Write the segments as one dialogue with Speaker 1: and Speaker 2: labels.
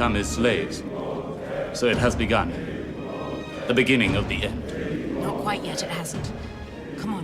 Speaker 1: become his slaves. So it has begun. The beginning of the end.
Speaker 2: Not quite yet, it hasn't. Come on.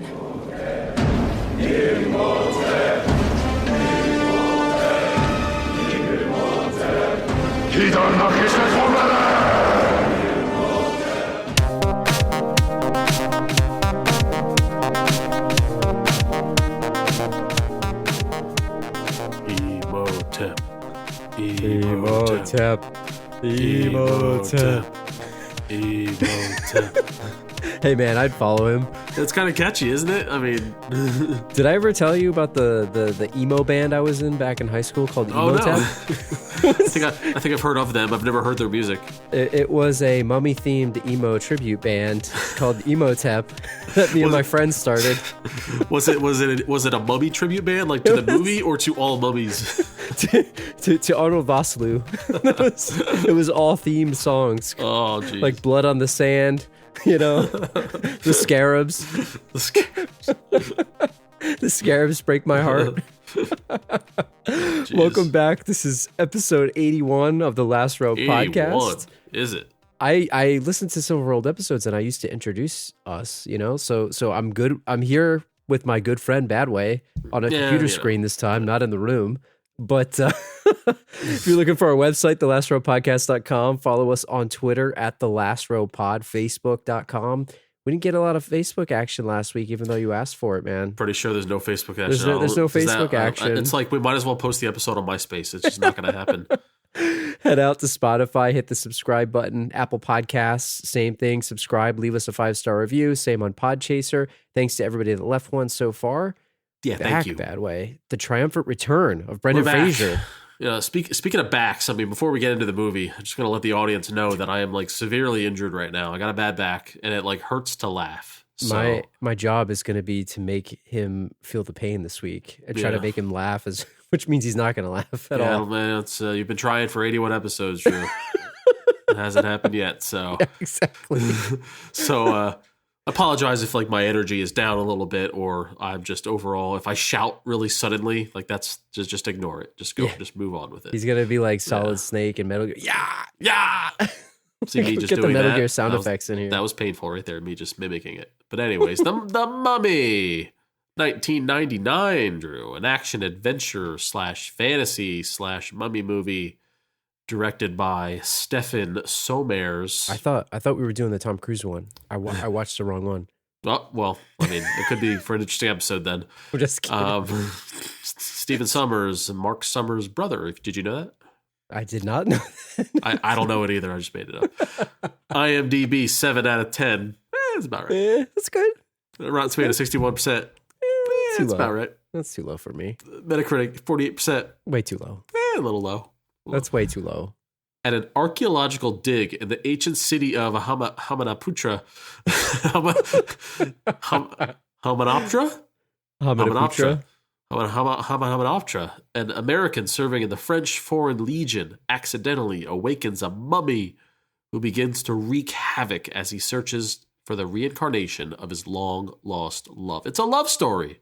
Speaker 3: Imhotep. Hey man, I'd follow him.
Speaker 4: It's kind of catchy, isn't it? I mean,
Speaker 3: did I ever tell you about the emo band I was in back in high school called Imhotep?
Speaker 4: Oh, no. I think I've heard of them. I've never heard their music.
Speaker 3: It was a mummy-themed emo tribute band called Imhotep that me and my friends started.
Speaker 4: Was it a mummy tribute band, like to the movie or to all mummies?
Speaker 3: to Arnold Vosloo. It was all themed songs.
Speaker 4: Oh, geez.
Speaker 3: Like Blood on the Sand, the Scarabs. The Scarabs break my heart. Welcome back. This is episode 81 of the Last Row
Speaker 4: 81,
Speaker 3: podcast.
Speaker 4: Is it?
Speaker 3: I listened to some of our old episodes and I used to introduce us, so I'm good. I'm here with my good friend Badway on a computer screen this time, not in the room. But if you're looking for our website, thelastrowpodcast.com, follow us on Twitter at thelastrowpod, facebook.com. We didn't get a lot of Facebook action last week, even though you asked for it, man.
Speaker 4: Pretty sure there's no Facebook action.
Speaker 3: There's no Facebook action.
Speaker 4: It's like we might as well post the episode on MySpace. It's just not going to happen.
Speaker 3: Head out to Spotify, hit the subscribe button. Apple Podcasts, same thing. Subscribe, leave us a 5-star review. Same on Podchaser. Thanks to everybody that left one so far.
Speaker 4: Yeah, thank you.
Speaker 3: Badway. The triumphant return of Brendan Fraser.
Speaker 4: Speaking of backs, I mean, before we get into the movie, I'm just going to let the audience know that I am like severely injured right now. I got a bad back, and it like hurts to laugh. So,
Speaker 3: my job is going to be to make him feel the pain this week and try to make him laugh, which means he's not going to laugh at all.
Speaker 4: Man, it's you've been trying for 81 episodes, Drew. It hasn't happened yet, so
Speaker 3: yeah, exactly.
Speaker 4: So apologize if like my energy is down a little bit, or I'm just overall, if I shout really suddenly, like that's just ignore it. Just move on with it.
Speaker 3: He's gonna be like Solid Snake and Metal Gear. Yeah.
Speaker 4: See me just
Speaker 3: get
Speaker 4: doing
Speaker 3: the Metal
Speaker 4: that.
Speaker 3: Gear sound effects in here.
Speaker 4: That was painful right there. Me just mimicking it. But anyways, the Mummy, 1999, Drew, an action adventure / fantasy / mummy movie. Directed by Stefan Sommers.
Speaker 3: I thought we were doing the Tom Cruise one. I watched the wrong one.
Speaker 4: Oh, well, I mean, it could be for an interesting episode then.
Speaker 3: I'm just kidding.
Speaker 4: Stephen Sommers, Mark Sommers' brother. Did you know that?
Speaker 3: I did not know that.
Speaker 4: I don't know it either. I just made it up. IMDb 7 out of 10. That's about right.
Speaker 3: That's good.
Speaker 4: Rotten Tomatoes 61%. That's about right.
Speaker 3: That's too low for me.
Speaker 4: Metacritic 48%.
Speaker 3: Way too low.
Speaker 4: A little low.
Speaker 3: That's way too low.
Speaker 4: At an archaeological dig in the ancient city of Hamanaptra, an American serving in the French Foreign Legion accidentally awakens a mummy who begins to wreak havoc as he searches for the reincarnation of his long-lost love. It's a love story.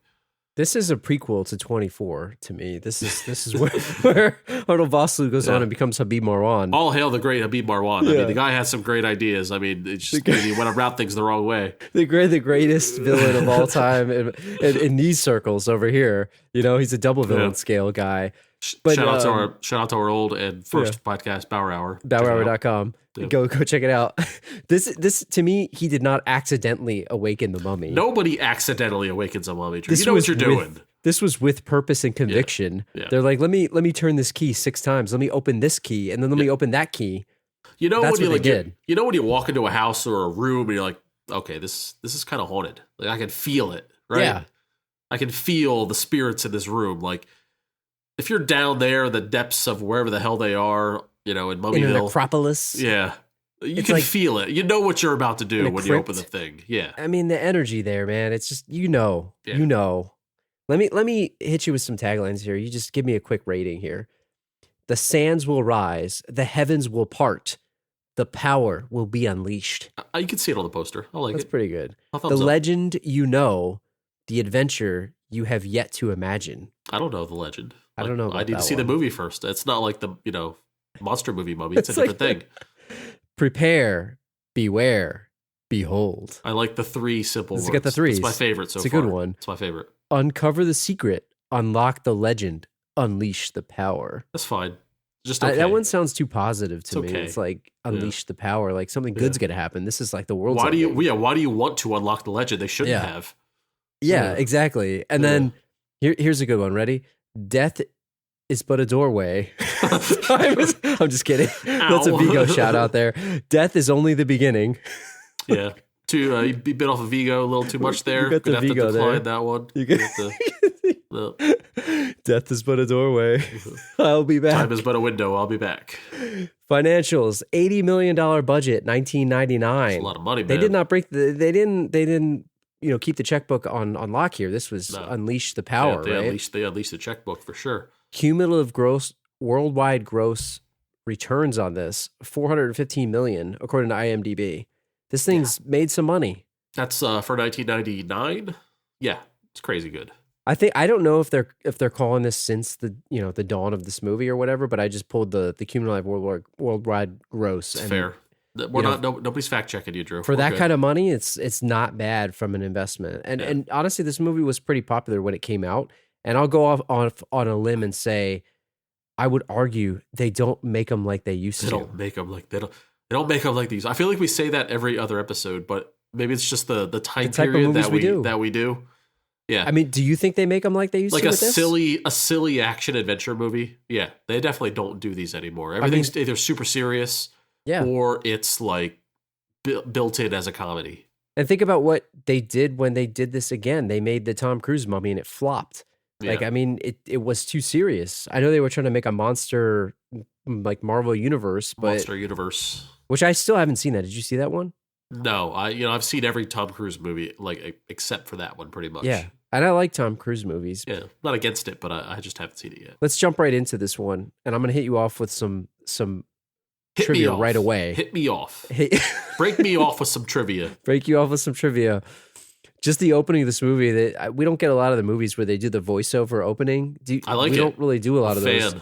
Speaker 3: This is a prequel to 24 to me. This is where Arnold Vosloo goes on and becomes Habib Marwan.
Speaker 4: All hail the great Habib Marwan. I mean, the guy has some great ideas. I mean, it's just he went around things the wrong way.
Speaker 3: The greatest villain of all time in these circles over here. He's a double villain scale guy.
Speaker 4: But, shout out to our old and first podcast, Bauer Hour.
Speaker 3: BauerHour.com. Go check it out. This to me, he did not accidentally awaken the mummy.
Speaker 4: Nobody accidentally awakens a mummy. You know what you're doing.
Speaker 3: This was with purpose and conviction. Yeah. They're like, let me turn this key 6 times. Let me open this key, and then let me open that key.
Speaker 4: That's what they did. You know when you walk into a house or a room and you're like, okay, this is kind of haunted. Like I can feel it, right? Yeah. I can feel the spirits in this room. Like if you're down there in the depths of wherever the hell they are, in Mummyville.
Speaker 3: In an Acropolis.
Speaker 4: Yeah. You can feel it. You know what you're about to do when you open the thing. Yeah.
Speaker 3: I mean, the energy there, man. It's just, Let me hit you with some taglines here. You just give me a quick rating here. The sands will rise. The heavens will part. The power will be unleashed.
Speaker 4: You can see it on the poster. I like
Speaker 3: That's pretty good.
Speaker 4: The
Speaker 3: legend the adventure you have yet to imagine.
Speaker 4: I don't know the legend.
Speaker 3: I don't know.
Speaker 4: I need to see the movie first. It's not like the monster movie mummy. It's a different thing.
Speaker 3: Prepare, beware, behold.
Speaker 4: I like the 3 simple words.
Speaker 3: It's got the 3s.
Speaker 4: It's my favorite so far.
Speaker 3: It's a good one.
Speaker 4: It's my favorite.
Speaker 3: Uncover the secret, unlock the legend, unleash the power.
Speaker 4: That's fine. Just okay.
Speaker 3: That one sounds too positive to me.
Speaker 4: Okay.
Speaker 3: It's like unleash the power, like something good's gonna happen. This is like the world's.
Speaker 4: Why do you want to unlock the legend? They shouldn't have.
Speaker 3: Yeah, exactly. And then here's a good one. Ready? Death is but a doorway. I'm just kidding.
Speaker 4: Ow.
Speaker 3: That's a Vigo shout out there. Death is only the beginning.
Speaker 4: Yeah. You bit off a Vigo a little too much there.
Speaker 3: You got the
Speaker 4: Gonna
Speaker 3: Vigo
Speaker 4: have to decline
Speaker 3: there.
Speaker 4: that one.
Speaker 3: You get Death is but a doorway. I'll be back.
Speaker 4: Time is but a window. I'll be back.
Speaker 3: Financials: $80 million budget, 1999.
Speaker 4: That's a lot of money, man.
Speaker 3: They did not break the. They didn't. Keep the checkbook on lock here. This was unleash the power.
Speaker 4: They
Speaker 3: right?
Speaker 4: unleashed the checkbook for sure.
Speaker 3: Cumulative worldwide gross returns on this, 415 million, according to IMDb. This thing's made some money.
Speaker 4: That's for 1999. Yeah, it's crazy good.
Speaker 3: I don't know if they're calling this since the the dawn of this movie or whatever, but I just pulled the cumulative worldwide gross.
Speaker 4: It's fair. Nobody's fact checking you, Drew.
Speaker 3: For that kind of money, it's not bad from an investment. And honestly, this movie was pretty popular when it came out. And I'll go off on a limb and say, I would argue they don't make them like they used to.
Speaker 4: They don't make them like these. I feel like we say that every other episode, but maybe it's just the time period that we do. Yeah.
Speaker 3: I mean, do you think they make them like they used to?
Speaker 4: Like a silly action adventure movie. Yeah, they definitely don't do these anymore. Everything's either super serious. Yeah. Or it's like built in as a comedy.
Speaker 3: And think about what they did when they did this again. They made the Tom Cruise mummy and it flopped. Yeah. Like, I mean, it was too serious. I know they were trying to make a monster, like Marvel Universe,
Speaker 4: Monster Universe.
Speaker 3: Which I still haven't seen that. Did you see that one?
Speaker 4: No, I've seen every Tom Cruise movie, like except for that one, pretty much.
Speaker 3: Yeah. And I like Tom Cruise movies.
Speaker 4: Yeah. Not against it, but I just haven't seen it yet.
Speaker 3: Let's jump right into this one. And I'm going to hit you off with some trivia right away.
Speaker 4: Hit me off. Break me off with some trivia.
Speaker 3: Break you off with some trivia. Just the opening of this movie. We don't get a lot of the movies where they do the voiceover opening.
Speaker 4: I like it.
Speaker 3: We don't really do a lot of those.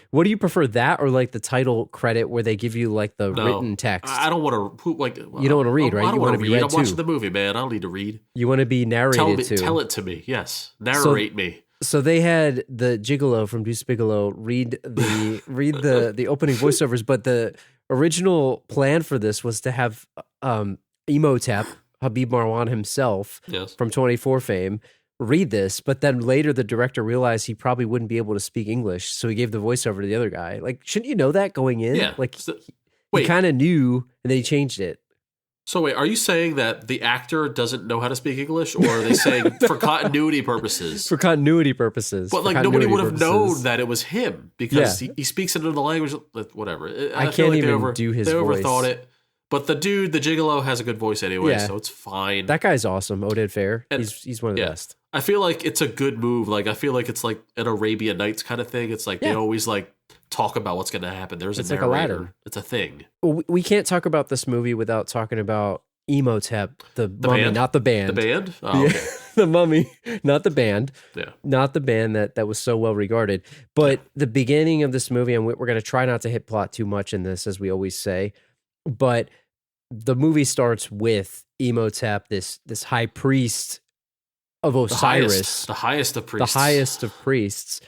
Speaker 3: What do you prefer, that or like the title credit where they give you like the written text?
Speaker 4: I don't want to
Speaker 3: you don't want to read, right?
Speaker 4: I don't want to read. I'm
Speaker 3: too.
Speaker 4: watching the movie, man. I don't need to read.
Speaker 3: You want to be narrated
Speaker 4: Tell it to me. Yes, narrate me.
Speaker 3: So they had the gigolo from Deuce Bigalow read the opening voiceovers, but the original plan for this was to have Imhotep, Habib Marwan himself, from 24 fame, read this, but then later the director realized he probably wouldn't be able to speak English, so he gave the voiceover to the other guy. Like, shouldn't you know that going in?
Speaker 4: Yeah.
Speaker 3: Like, he kind of knew, and then he changed it.
Speaker 4: So wait, are you saying that the actor doesn't know how to speak English, or are they saying for continuity purposes?
Speaker 3: For continuity purposes.
Speaker 4: But like nobody would have known that it was him because he speaks another language. Whatever.
Speaker 3: I can't even do his voice.
Speaker 4: They overthought it. But the dude, the gigolo, has a good voice anyway, so it's fine.
Speaker 3: That guy's awesome, Oded Fair. He's one of the best.
Speaker 4: I feel like it's a good move. Like I feel like it's like an Arabian Nights kind of thing. It's like they always like talk about what's going to happen. There's a narrator. Like a ladder. It's a thing.
Speaker 3: Well, we can't talk about this movie without talking about Imhotep, the mummy,
Speaker 4: band?
Speaker 3: not the band.
Speaker 4: The band? Oh, okay.
Speaker 3: The mummy, not the band.
Speaker 4: Yeah.
Speaker 3: Not the band that was so well regarded. But the beginning of this movie, and we're going to try not to hit plot too much in this, as we always say, but the movie starts with Imhotep, this high priest of Osiris.
Speaker 4: The highest of priests.
Speaker 3: The highest of priests.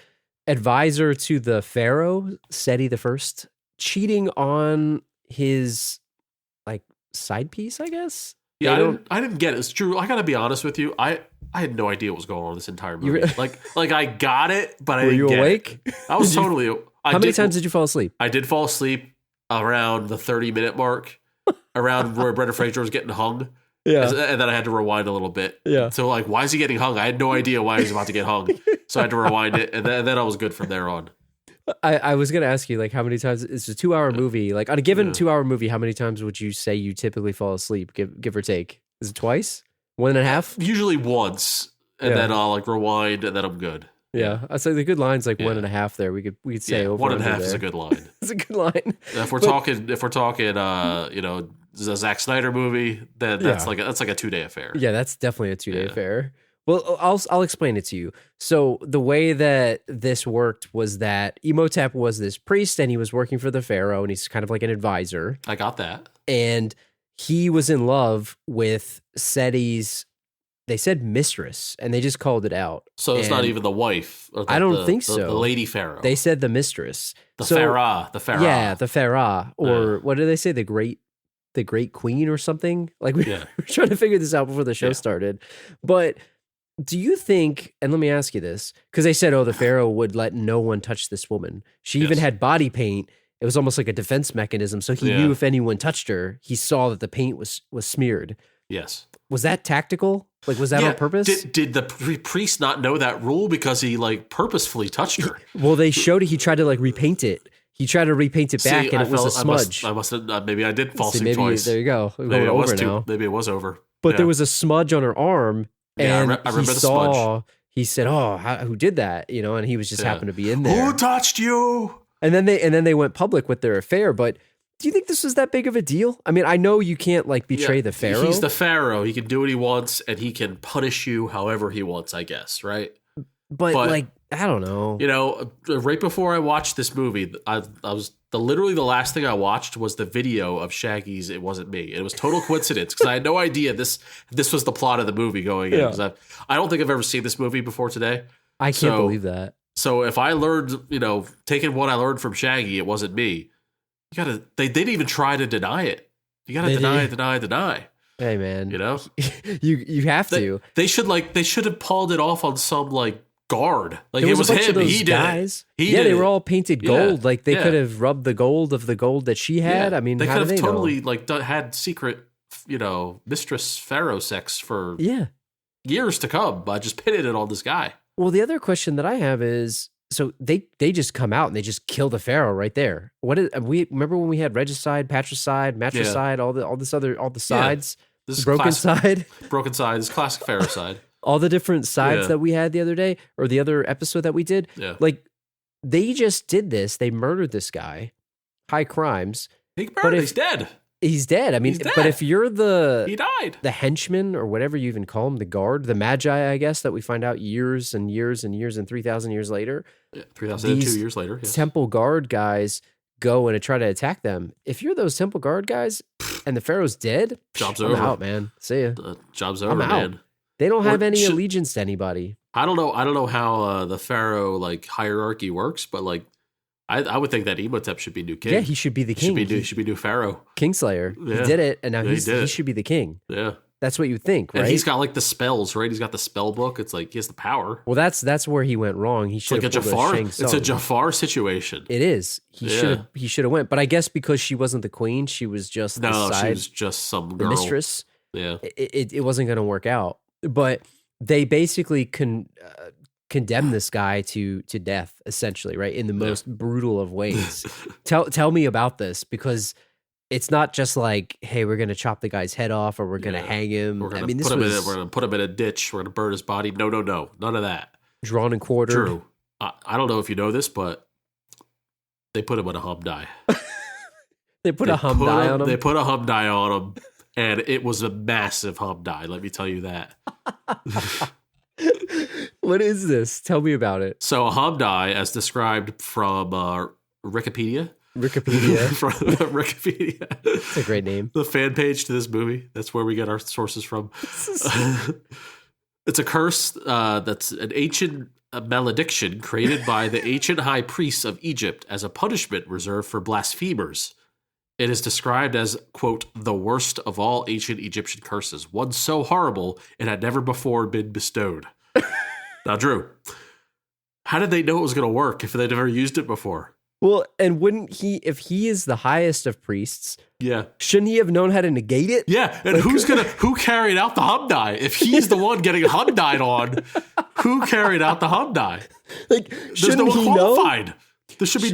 Speaker 3: Advisor to the pharaoh, Seti the First, cheating on his side piece, I guess.
Speaker 4: Yeah, I didn't get it. It's true. I gotta be honest with you. I had no idea what was going on in this entire movie. Like I got it, but I didn't get it. Were you awake? I was totally.
Speaker 3: How many times did you fall asleep?
Speaker 4: I did fall asleep around the 30-minute mark, around where Brendan Fraser was getting hung.
Speaker 3: Yeah,
Speaker 4: and then I had to rewind a little bit.
Speaker 3: Yeah.
Speaker 4: So like, why is he getting hung? I had no idea why he was about to get hung. So I had to rewind it, and then I was good from there on.
Speaker 3: I was going to ask you, like, how many times, it's a 2-hour movie, like, on a given 2-hour movie, how many times would you say you typically fall asleep, give or take? Is it twice? 1.5?
Speaker 4: Usually once, and then I'll, like, rewind, and then I'm good.
Speaker 3: Yeah. I'd say the good line's, like, 1.5 there. We could say over
Speaker 4: 1.5 is a good line.
Speaker 3: It's a good line.
Speaker 4: If we're talking, the Zack Snyder movie, then that's like a 2-day affair.
Speaker 3: Yeah, that's definitely a 2-day affair. Well, I'll explain it to you. So the way that this worked was that Imhotep was this priest and he was working for the pharaoh and he's kind of like an advisor.
Speaker 4: I got that.
Speaker 3: And he was in love with Seti's, they said mistress, and they just called it out.
Speaker 4: So it's not even the wife. Or
Speaker 3: I don't think so.
Speaker 4: The lady pharaoh.
Speaker 3: They said the mistress.
Speaker 4: The pharaoh. The pharaoh.
Speaker 3: Yeah, the pharaoh. Or what do they say? The great queen or something? Like we were trying to figure this out before the show started. But do you think, and let me ask you this, because they said, the pharaoh would let no one touch this woman. She even had body paint. It was almost like a defense mechanism. So he knew if anyone touched her, he saw that the paint was smeared.
Speaker 4: Yes.
Speaker 3: Was that tactical? Like, was that on purpose?
Speaker 4: Did the priest not know that rule because he like purposefully touched her?
Speaker 3: Well, they showed it. He tried to like repaint it. He tried to repaint it back, and it was a smudge.
Speaker 4: I must have. Maybe I did falsely twice.
Speaker 3: There you go.
Speaker 4: Maybe it was now. Maybe it was over.
Speaker 3: But there was a smudge on her arm, and
Speaker 4: I remember the smudge.
Speaker 3: He said, who did that? And he was just happened to be in there.
Speaker 4: Who touched you?
Speaker 3: And then they went public with their affair. But do you think this was that big of a deal? I mean, I know you can't like betray the pharaoh.
Speaker 4: He's the pharaoh. He can do what he wants, and he can punish you however he wants, I guess, right?
Speaker 3: But like, I don't know.
Speaker 4: Right before I watched this movie, I was literally the last thing I watched was the video of Shaggy's "It Wasn't Me." It was total coincidence because I had no idea this was the plot of the movie going in. Because I don't think I've ever seen this movie before today.
Speaker 3: I can't believe that.
Speaker 4: So if I learned, taking what I learned from Shaggy, "It Wasn't Me," they didn't even try to deny it. You gotta deny.
Speaker 3: Hey man,
Speaker 4: you
Speaker 3: have to.
Speaker 4: They should have pulled it off on some like guard. Like
Speaker 3: it
Speaker 4: was
Speaker 3: a bunch
Speaker 4: him.
Speaker 3: Of those
Speaker 4: he
Speaker 3: guys.
Speaker 4: did it.
Speaker 3: They were all painted gold. Like they could have rubbed the gold of the gold that she had.
Speaker 4: Yeah.
Speaker 3: I mean,
Speaker 4: they
Speaker 3: how
Speaker 4: could have totally
Speaker 3: know?
Speaker 4: Had secret, mistress pharaoh sex for years to come by just pinning it on this guy.
Speaker 3: Well, the other question that I have is, so they just come out and they just kill the pharaoh right there. We remember when we had regicide, patricide, matricide, all the sides.
Speaker 4: This is
Speaker 3: broken side.
Speaker 4: Broken side is classic pharaoh side.
Speaker 3: All the different sides that we had the other day, or the other episode that we did.
Speaker 4: Yeah.
Speaker 3: Like they just did this. They murdered this guy. High crimes.
Speaker 4: He's dead.
Speaker 3: He's dead. I mean, but if you're
Speaker 4: he died.
Speaker 3: The henchman or whatever you even call him, the guard, the magi, I guess, that we find out years and years and years and 3,000 years later.
Speaker 4: 3,002 years later. Yes.
Speaker 3: Temple guard guys go and try to attack them. If you're those temple guard guys and the pharaoh's dead,
Speaker 4: job's
Speaker 3: I'm
Speaker 4: over.
Speaker 3: out, man. See ya.
Speaker 4: Job's over, man.
Speaker 3: They don't have any allegiance to anybody.
Speaker 4: I don't know how the pharaoh like hierarchy works, but like I would think that Imhotep should be new king.
Speaker 3: Yeah, he should be the king.
Speaker 4: He should be new pharaoh.
Speaker 3: Kingslayer.
Speaker 4: Yeah.
Speaker 3: He did it, and now he should be the king.
Speaker 4: Yeah.
Speaker 3: That's what you think, right?
Speaker 4: And he's got like the spells, right? He's got the spell book. It's like he has the power.
Speaker 3: Well, that's where he went wrong. He should have
Speaker 4: Jafar. It's a Jafar situation.
Speaker 3: It is. He should have went. But I guess because she wasn't the queen, she was just she was just some girl. Mistress.
Speaker 4: Yeah.
Speaker 3: It wasn't going to work out. But they basically condemn this guy to death, essentially, right? In the most brutal of ways. Tell me about this, because it's not just like, hey, we're going to chop the guy's head off or we're going to hang him.
Speaker 4: We're going to put him in a ditch. We're going to burn his body. No. None of that.
Speaker 3: Drawn and quartered.
Speaker 4: True. I don't know if you know this, but they put him on a Hom-Dai.
Speaker 3: They put a Hom-Dai on him?
Speaker 4: They put a Hom-Dai on him, and it was a massive Hom-Dai. Let me tell you that.
Speaker 3: What is this? Tell me about it.
Speaker 4: So a Hom-Dai, as described from Wikipedia. Wikipedia.
Speaker 3: It's a great name.
Speaker 4: The fan page to this movie. That's where we get our sources from. It's a curse that's an ancient malediction created by the ancient high priests of Egypt as a punishment reserved for blasphemers. It is described as, quote, the worst of all ancient Egyptian curses, one so horrible it had never before been bestowed. Now, Drew, how did they know it was going to work if they'd never used it before?
Speaker 3: Well, and wouldn't he, if he is the highest of priests, shouldn't he have known how to negate it?
Speaker 4: Yeah, and who carried out the Hom-Dai? If he's the one getting Hom-Dai'd on, who carried out the Hom-Dai?
Speaker 3: Like,
Speaker 4: there's no one qualified. Know? There should be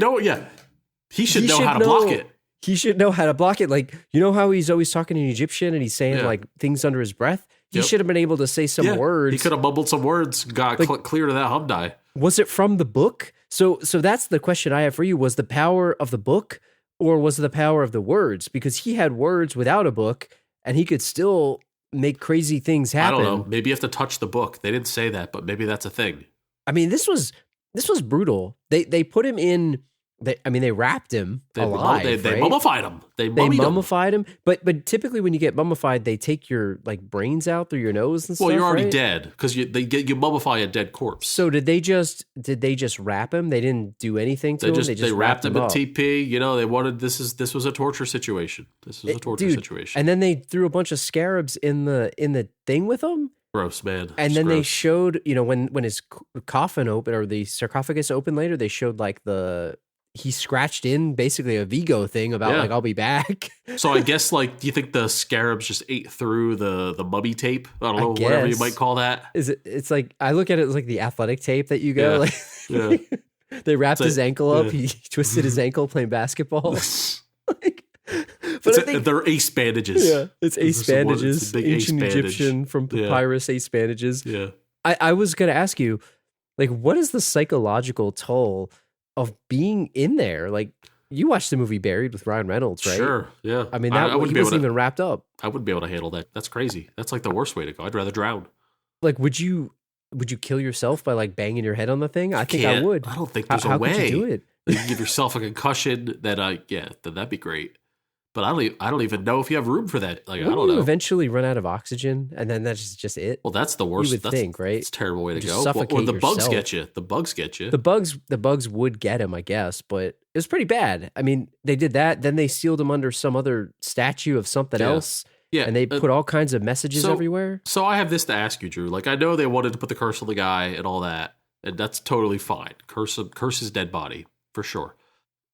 Speaker 4: he should know how to block it.
Speaker 3: He should know how to block it. Like, you know how he's always talking in Egyptian and he's saying like things under his breath? He should have been able to say some words.
Speaker 4: He could have mumbled some words, got clear to that Hom-Dai.
Speaker 3: Was it from the book? So that's the question I have for you. Was the power of the book, or was it the power of the words? Because he had words without a book, and he could still make crazy things happen.
Speaker 4: I don't know. Maybe you have to touch the book. They didn't say that, but maybe that's a thing.
Speaker 3: I mean, this was brutal. They put him in. They wrapped him alive.
Speaker 4: They mummified him. They
Speaker 3: mummified him. But typically, when you get mummified, they take your like brains out through your nose and stuff.
Speaker 4: Well, you're already
Speaker 3: right?
Speaker 4: dead because you mummify a dead corpse.
Speaker 3: So did they just wrap him? They didn't do anything to him. They
Speaker 4: wrapped him in
Speaker 3: up.
Speaker 4: TP. You know, they wanted this was a torture situation. This was a torture situation.
Speaker 3: And then they threw a bunch of scarabs in the thing with him.
Speaker 4: Gross, man.
Speaker 3: And then they showed, when his coffin opened or the sarcophagus opened later, they showed like he scratched in basically a Vigo thing about like, I'll be back.
Speaker 4: So I guess like, do you think the scarabs just ate through the mummy tape? I don't know, whatever you might call that.
Speaker 3: It's like, I look at it as like the athletic tape that you go they wrapped his ankle up. He twisted his ankle playing basketball.
Speaker 4: They're ace bandages.
Speaker 3: Yeah, it's ace bandages. Ancient Egyptian from papyrus ace bandages.
Speaker 4: Yeah.
Speaker 3: I was going to ask you, like, what is the psychological toll of being in there? Like, you watched the movie Buried with Ryan Reynolds, right?
Speaker 4: Sure, yeah.
Speaker 3: I mean, he wasn't even wrapped up.
Speaker 4: I wouldn't be able to handle that. That's crazy. That's like the worst way to go. I'd rather drown.
Speaker 3: Like, would you kill yourself by like banging your head on the thing? I think I would.
Speaker 4: I don't think there's a way.
Speaker 3: How could you do it?
Speaker 4: You can give yourself a concussion. Then that'd be great. But I don't even know if you have room for that. Like, I don't know.
Speaker 3: You eventually run out of oxygen, and then that's just it.
Speaker 4: Well, that's the worst.
Speaker 3: You would think, right?
Speaker 4: It's a terrible way to go.
Speaker 3: Suffocate
Speaker 4: the bugs
Speaker 3: yourself.
Speaker 4: get you. The bugs get you.
Speaker 3: The bugs would get him, I guess, but it was pretty bad. I mean, they did that. Then they sealed him under some other statue of something else. Yeah, and they put all kinds of messages everywhere.
Speaker 4: So I have this to ask you, Drew. Like, I know they wanted to put the curse on the guy and all that, and that's totally fine. Curse his dead body for sure.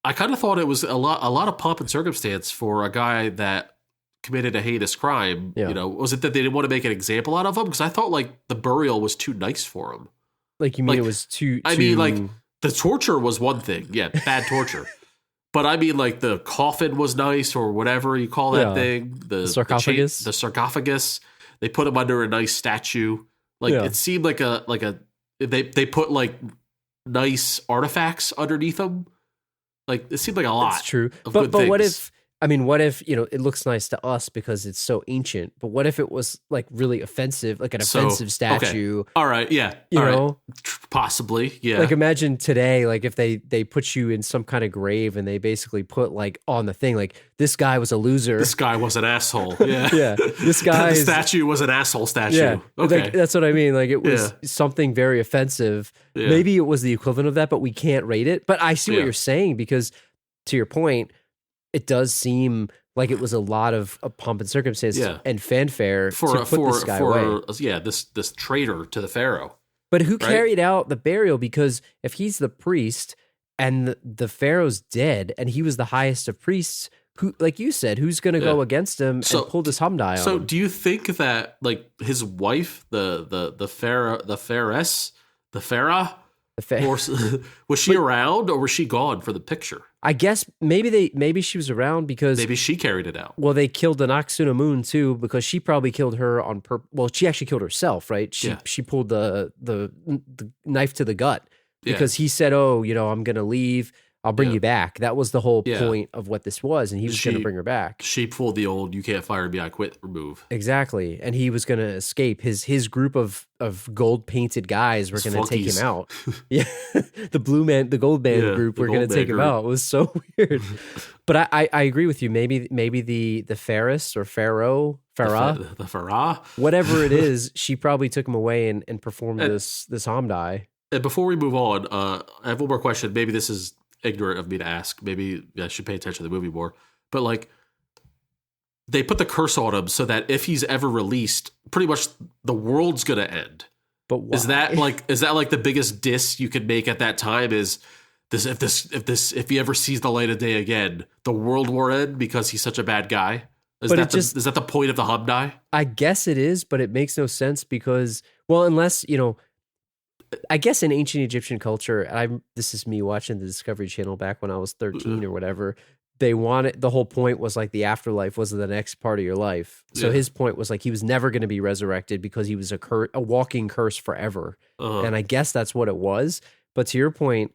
Speaker 4: I kind of thought it was a lot of pomp and circumstance for a guy that committed a heinous crime. Yeah. Was it that they didn't want to make an example out of him? Because I thought like the burial was too nice for him.
Speaker 3: Like, you mean it was too?
Speaker 4: I mean, like the torture was one thing, bad torture. But I mean, like the coffin was nice or whatever you call that thing. The
Speaker 3: sarcophagus.
Speaker 4: The sarcophagus. They put him under a nice statue. Like it seemed like they put like nice artifacts underneath him. Like, it seemed like a lot. That's
Speaker 3: true.
Speaker 4: But
Speaker 3: what if it looks nice to us because it's so ancient, but what if it was like really offensive, like an offensive statue?
Speaker 4: Okay. All right. Yeah.
Speaker 3: You know?
Speaker 4: Possibly. Yeah.
Speaker 3: Like, imagine today, like if they put you in some kind of grave and they basically put like on the thing, like, this guy was a loser.
Speaker 4: This guy was an asshole. Yeah.
Speaker 3: Yeah. This guy
Speaker 4: the statue was an asshole statue.
Speaker 3: Yeah.
Speaker 4: Okay.
Speaker 3: Like, that's what I mean. Like, it was something very offensive. Yeah. Maybe it was the equivalent of that, but we can't rate it. But I see what you're saying, because to your point, it does seem like it was a lot of pomp and circumstance and fanfare to put this guy away.
Speaker 4: Yeah, this traitor to the pharaoh.
Speaker 3: But who carried out the burial? Because if he's the priest and the pharaoh's dead and he was the highest of priests, who, like you said, who's going to go against him and pull this Hom-Dai on him?
Speaker 4: So do you think that like his wife, the pharaoh, was she around or was she gone for the picture?
Speaker 3: I guess maybe she was around because
Speaker 4: maybe she carried it out.
Speaker 3: Well, they killed the Noxunamun too, because she probably killed her on purpose. Well, she actually killed herself, right? She pulled the knife to the gut because he said, "Oh, I'm going to leave. I'll bring you back." That was the whole point of what this was, and he was going to bring her back.
Speaker 4: She pulled the old "you can't fire me, I quit" move.
Speaker 3: Exactly, and he was going to escape. His group of gold painted guys were going to take him out. Yeah, the gold band group were going to take him out. It was so weird. But I agree with you. Maybe the Pharaoh or Pharaoh.
Speaker 4: The Pharaoh,
Speaker 3: whatever it is, she probably took him away and performed this Hom-Dai.
Speaker 4: And before we move on, I have one more question. Maybe this is ignorant of me to ask. Maybe I should pay attention to the movie more. But like, they put the curse on him so that if he's ever released, pretty much the world's gonna end.
Speaker 3: But why?
Speaker 4: Is that like the biggest diss you could make at that time? Is if he ever sees the light of day again, the world will end because he's such a bad guy? Is that the point of the Hom-Dai?
Speaker 3: I guess it is, but it makes no sense because, well, unless I guess in ancient Egyptian culture, this is me watching the Discovery Channel back when I was 13 or whatever. The whole point was like the afterlife was the next part of your life. So his point was like he was never going to be resurrected because he was a walking curse forever. And I guess that's what it was. But to your point,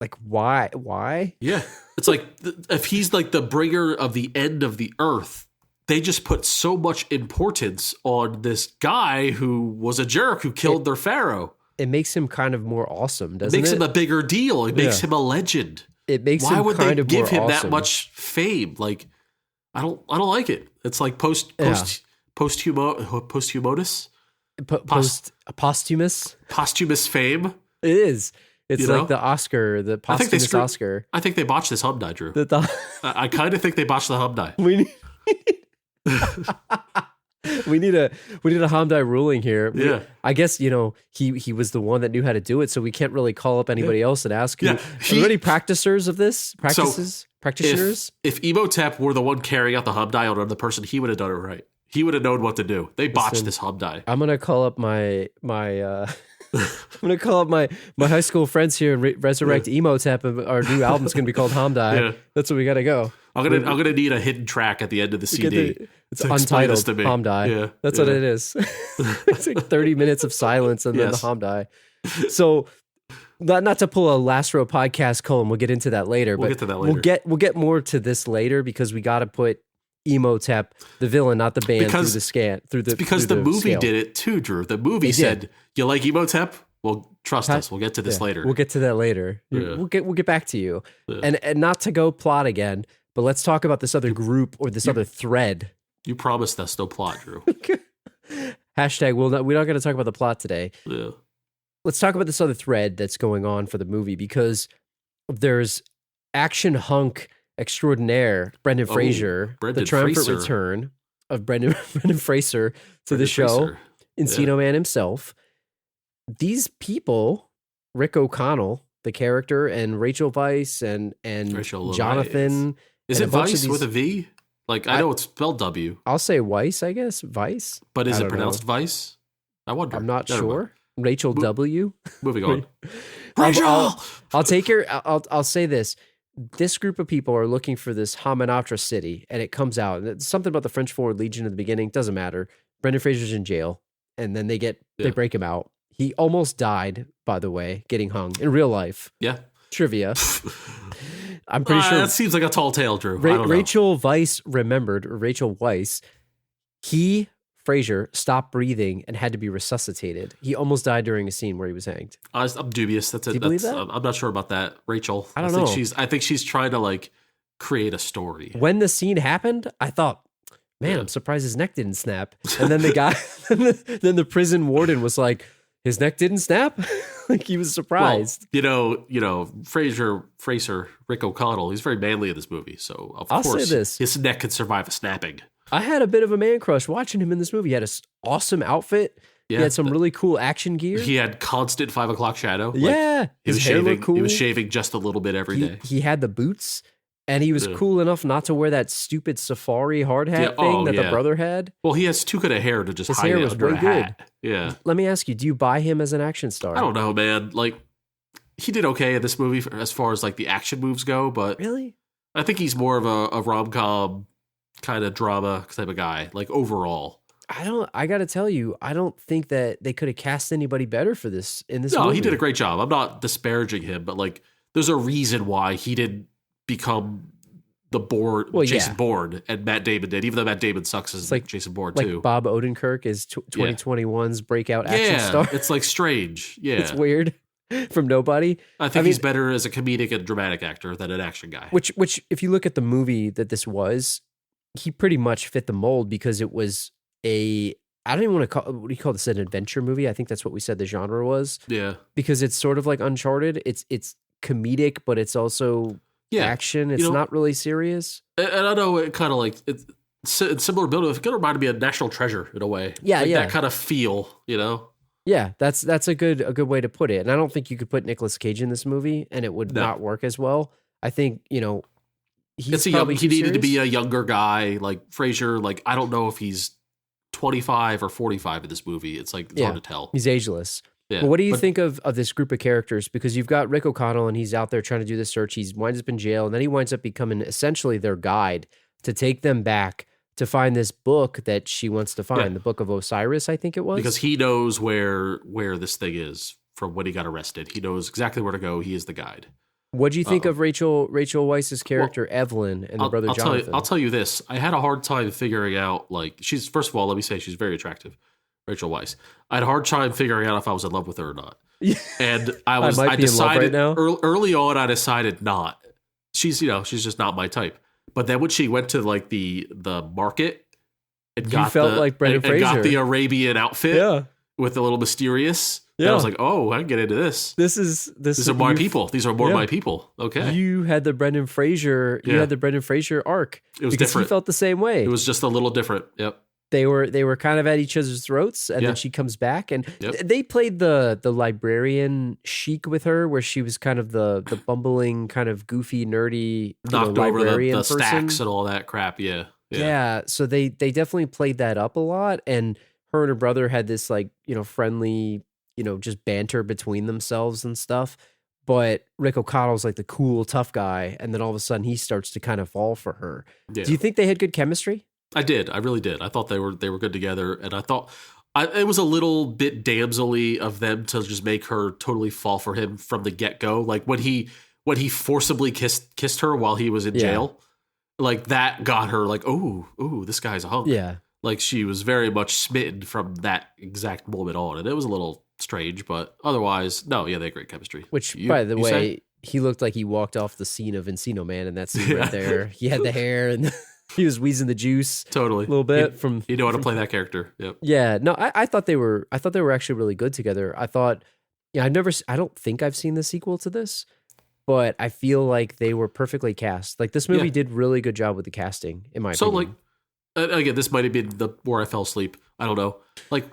Speaker 3: like why?
Speaker 4: Yeah. It's like if he's like the bringer of the end of the earth, they just put so much importance on this guy who was a jerk who killed their pharaoh.
Speaker 3: It makes him kind of more awesome, doesn't it?
Speaker 4: Makes him a bigger deal. It makes him a legend.
Speaker 3: It makes
Speaker 4: Why
Speaker 3: him
Speaker 4: would
Speaker 3: kind
Speaker 4: they
Speaker 3: of
Speaker 4: give
Speaker 3: more
Speaker 4: him
Speaker 3: awesome.
Speaker 4: that much fame? Like, I don't like it. It's like posthumous. Posthumous fame.
Speaker 3: It is. It's like the Oscar, the posthumous Oscar.
Speaker 4: I think they botched this Hom-Dai, Drew. I kind of think they botched the Hom-Dai.
Speaker 3: We need a Hom-Dai ruling here.
Speaker 4: Yeah.
Speaker 3: I guess, he was the one that knew how to do it, so we can't really call up anybody else and ask. Are there any practitioners of this? Practitioners?
Speaker 4: If Imhotep were the one carrying out the Hom-Dai on another person, he would have done it right. He would have known what to do. They botched this Hom-Dai.
Speaker 3: I'm gonna call up my high school friends here and resurrect Imhotep, and our new album's gonna be called Hom-Dai. Yeah. That's where we gotta go.
Speaker 4: I'm gonna need a hidden track at the end of the CD.
Speaker 3: It's Untitled Hom-Dai. Yeah. That's what it is. It's like 30 minutes of silence and then the Hom-Dai. So, not to pull a Last Row podcast column, we'll get into that later.
Speaker 4: We'll get to that later.
Speaker 3: We'll get more to this later because we got to put Imhotep, the villain, not the band, through the
Speaker 4: movie
Speaker 3: scale.
Speaker 4: did it too, Drew. The movie said, "You like Imhotep? Well, trust us. We'll get to this later.
Speaker 3: We'll get to that later. Yeah. We'll get back to you. Yeah. And not to go plot again, but let's talk about this other group or this other thread.
Speaker 4: You promised us no plot, Drew.
Speaker 3: Hashtag we're not going to talk about the plot today.
Speaker 4: Yeah.
Speaker 3: Let's talk about this other thread that's going on for the movie because there's action hunk extraordinaire Brendan Fraser, the triumphant return of Brendan Fraser to the show, Encino Man himself. These people, Rick O'Connell, the character, and Rachel Weisz and Jonathan.
Speaker 4: Is it Weisz with a V? Like, I know it's spelled W.
Speaker 3: I'll say Weisz, I guess. Weisz?
Speaker 4: But is it pronounced Weisz? I wonder.
Speaker 3: I'm not sure. Rachel W.
Speaker 4: Moving on.
Speaker 3: Rachel! I'll say this. This group of people are looking for this Hamunaptra city, and it comes out. And it's something about the French Forward Legion at the beginning. Doesn't matter. Brendan Fraser's in jail, and then they break him out. He almost died, by the way, getting hung in real life.
Speaker 4: Yeah.
Speaker 3: Trivia. I'm pretty sure.
Speaker 4: That seems like a tall tale, Drew.
Speaker 3: Rachel Weisz Rachel Weisz, Fraser, stopped breathing and had to be resuscitated. He almost died during a scene where he was hanged.
Speaker 4: I'm dubious. That's it.
Speaker 3: Do you believe that?
Speaker 4: I'm not sure about that. Rachel.
Speaker 3: I don't know.
Speaker 4: I think she's trying to create a story.
Speaker 3: When the scene happened, I thought, man, I'm surprised his neck didn't snap. And then the guy, then the prison warden was like, his neck didn't snap? He was surprised.
Speaker 4: Well, Fraser, Rick O'Connell, he's very manly in this movie. So, of course, his neck could survive a snapping.
Speaker 3: I had a bit of a man crush watching him in this movie. He had an awesome outfit. Yeah, he had some really cool action gear.
Speaker 4: He had constant 5 o'clock shadow.
Speaker 3: Yeah.
Speaker 4: His hair looked cool. He was shaving just a little bit every day.
Speaker 3: He had the boots. And he was cool enough not to wear that stupid safari hard hat thing that the brother had.
Speaker 4: Well, he has too good a hair to just
Speaker 3: his
Speaker 4: hide
Speaker 3: hair
Speaker 4: it
Speaker 3: was
Speaker 4: under
Speaker 3: way
Speaker 4: a
Speaker 3: good.
Speaker 4: hat. Yeah.
Speaker 3: Let me ask you, do you buy him as an action star?
Speaker 4: I don't know, man. He did okay in this movie as far as the action moves go, but
Speaker 3: really,
Speaker 4: I think he's more of a rom-com kind of drama type of guy, overall.
Speaker 3: I got to tell you, I don't think that they could have cast anybody better for this in this movie.
Speaker 4: No, he did a great job. I'm not disparaging him, but there's a reason why he didn't become Jason Bourne and Matt Damon did, even though Matt Damon sucks as Jason Bourne too.
Speaker 3: Bob Odenkirk is 2021's breakout action star.
Speaker 4: It's strange. Yeah.
Speaker 3: It's weird from nobody.
Speaker 4: I think he's better as a comedic and dramatic actor than an action guy.
Speaker 3: Which if you look at the movie that this was, he pretty much fit the mold because it was I don't even want to call, what do you call this, an adventure movie? I think that's what we said the genre was.
Speaker 4: Yeah. Because
Speaker 3: it's sort of like Uncharted. It's comedic, but it's also action. It's not really serious.
Speaker 4: And I know it kind of it's similar build. It kind of reminded me of National Treasure in a way.
Speaker 3: Yeah,
Speaker 4: that kind of feel,
Speaker 3: Yeah, that's a good way to put it. And I don't think you could put Nicolas Cage in this movie and it would not work as well. I think, he
Speaker 4: needed to be a younger guy like Fraser. I don't know if he's 25 or 45 in this movie. It's hard to tell.
Speaker 3: He's ageless.
Speaker 4: Yeah.
Speaker 3: But what do you think of this group of characters? Because you've got Rick O'Connell and he's out there trying to do this search. He winds up in jail and then he winds up becoming essentially their guide to take them back to find this book that she wants to find, the Book of Osiris, I think it was.
Speaker 4: Because he knows where this thing is from when he got arrested. He knows exactly where to go. He is the guide.
Speaker 3: What do you think of Rachel Weisz's character Evelyn and the brother Jonathan?
Speaker 4: I'll tell you this. I had a hard time figuring out, like, she's, first of all, let me say she's very attractive, Rachel Weisz. I had a hard time figuring out if I was in love with her or not. And I decided early on, I decided not. She's just not my type. But then when she went to like the market and got the Arabian outfit with the little mysterious. Yeah. I was like, oh, I can get into this. These are my people. These are more my people. Okay.
Speaker 3: You had the Brendan Fraser. You had the Brendan Fraser arc.
Speaker 4: It was different.
Speaker 3: He felt the same way.
Speaker 4: It was just a little different. Yep.
Speaker 3: They were kind of at each other's throats, and then she comes back, and they played the librarian chic with her, where she was kind of the bumbling, kind of goofy, nerdy,
Speaker 4: knocked over the stacks and all that crap. Yeah.
Speaker 3: So they definitely played that up a lot, and her and her brother had this like friendly, just banter between themselves and stuff. But Rick O'Connell's like the cool, tough guy, and then all of a sudden he starts to kind of fall for her. Yeah. Do you think they had good chemistry?
Speaker 4: I did. I really did. I thought they were good together, and I thought it was a little bit damsel-y of them to just make her totally fall for him from the get-go. Like when he forcibly kissed her while he was in jail, like that got her like, ooh, this guy's a hunk. Yeah. Like she was very much smitten from that exact moment on, and it was a little strange, but otherwise, no, they had great chemistry.
Speaker 3: Which, by the way, he looked like he walked off the scene of Encino Man in that scene right there. He had the hair and he was wheezing the juice
Speaker 4: totally
Speaker 3: a little bit.
Speaker 4: You know how to play that character. Yep.
Speaker 3: Yeah. No, I thought they were actually really good together. I thought, I don't think I've seen the sequel to this, but I feel like they were perfectly cast. Like this movie did really good job with the casting, in my opinion.
Speaker 4: So like, again, this might have been where I fell asleep. I don't know. Like,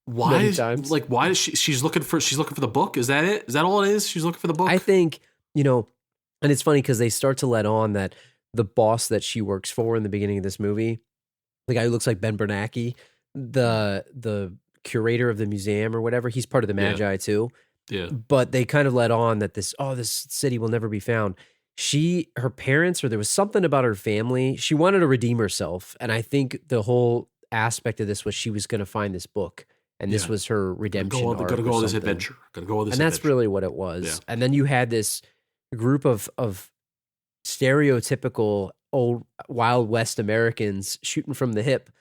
Speaker 4: why is she's looking for the book? Is that it? Is that all it is? She's looking for the book?
Speaker 3: I think, and it's funny because they start to let on that the boss that she works for in the beginning of this movie, the guy who looks like Ben Bernanke, the curator of the museum or whatever, he's part of the Magi too.
Speaker 4: Yeah.
Speaker 3: But they kind of let on that this city will never be found. Her parents, or there was something about her family, she wanted to redeem herself. And I think the whole aspect of this was she was going to find this book. And this was her redemption arc.
Speaker 4: Gotta go on this adventure.
Speaker 3: And that's really what it was. Yeah. And then you had this group of stereotypical old Wild West Americans shooting from the hip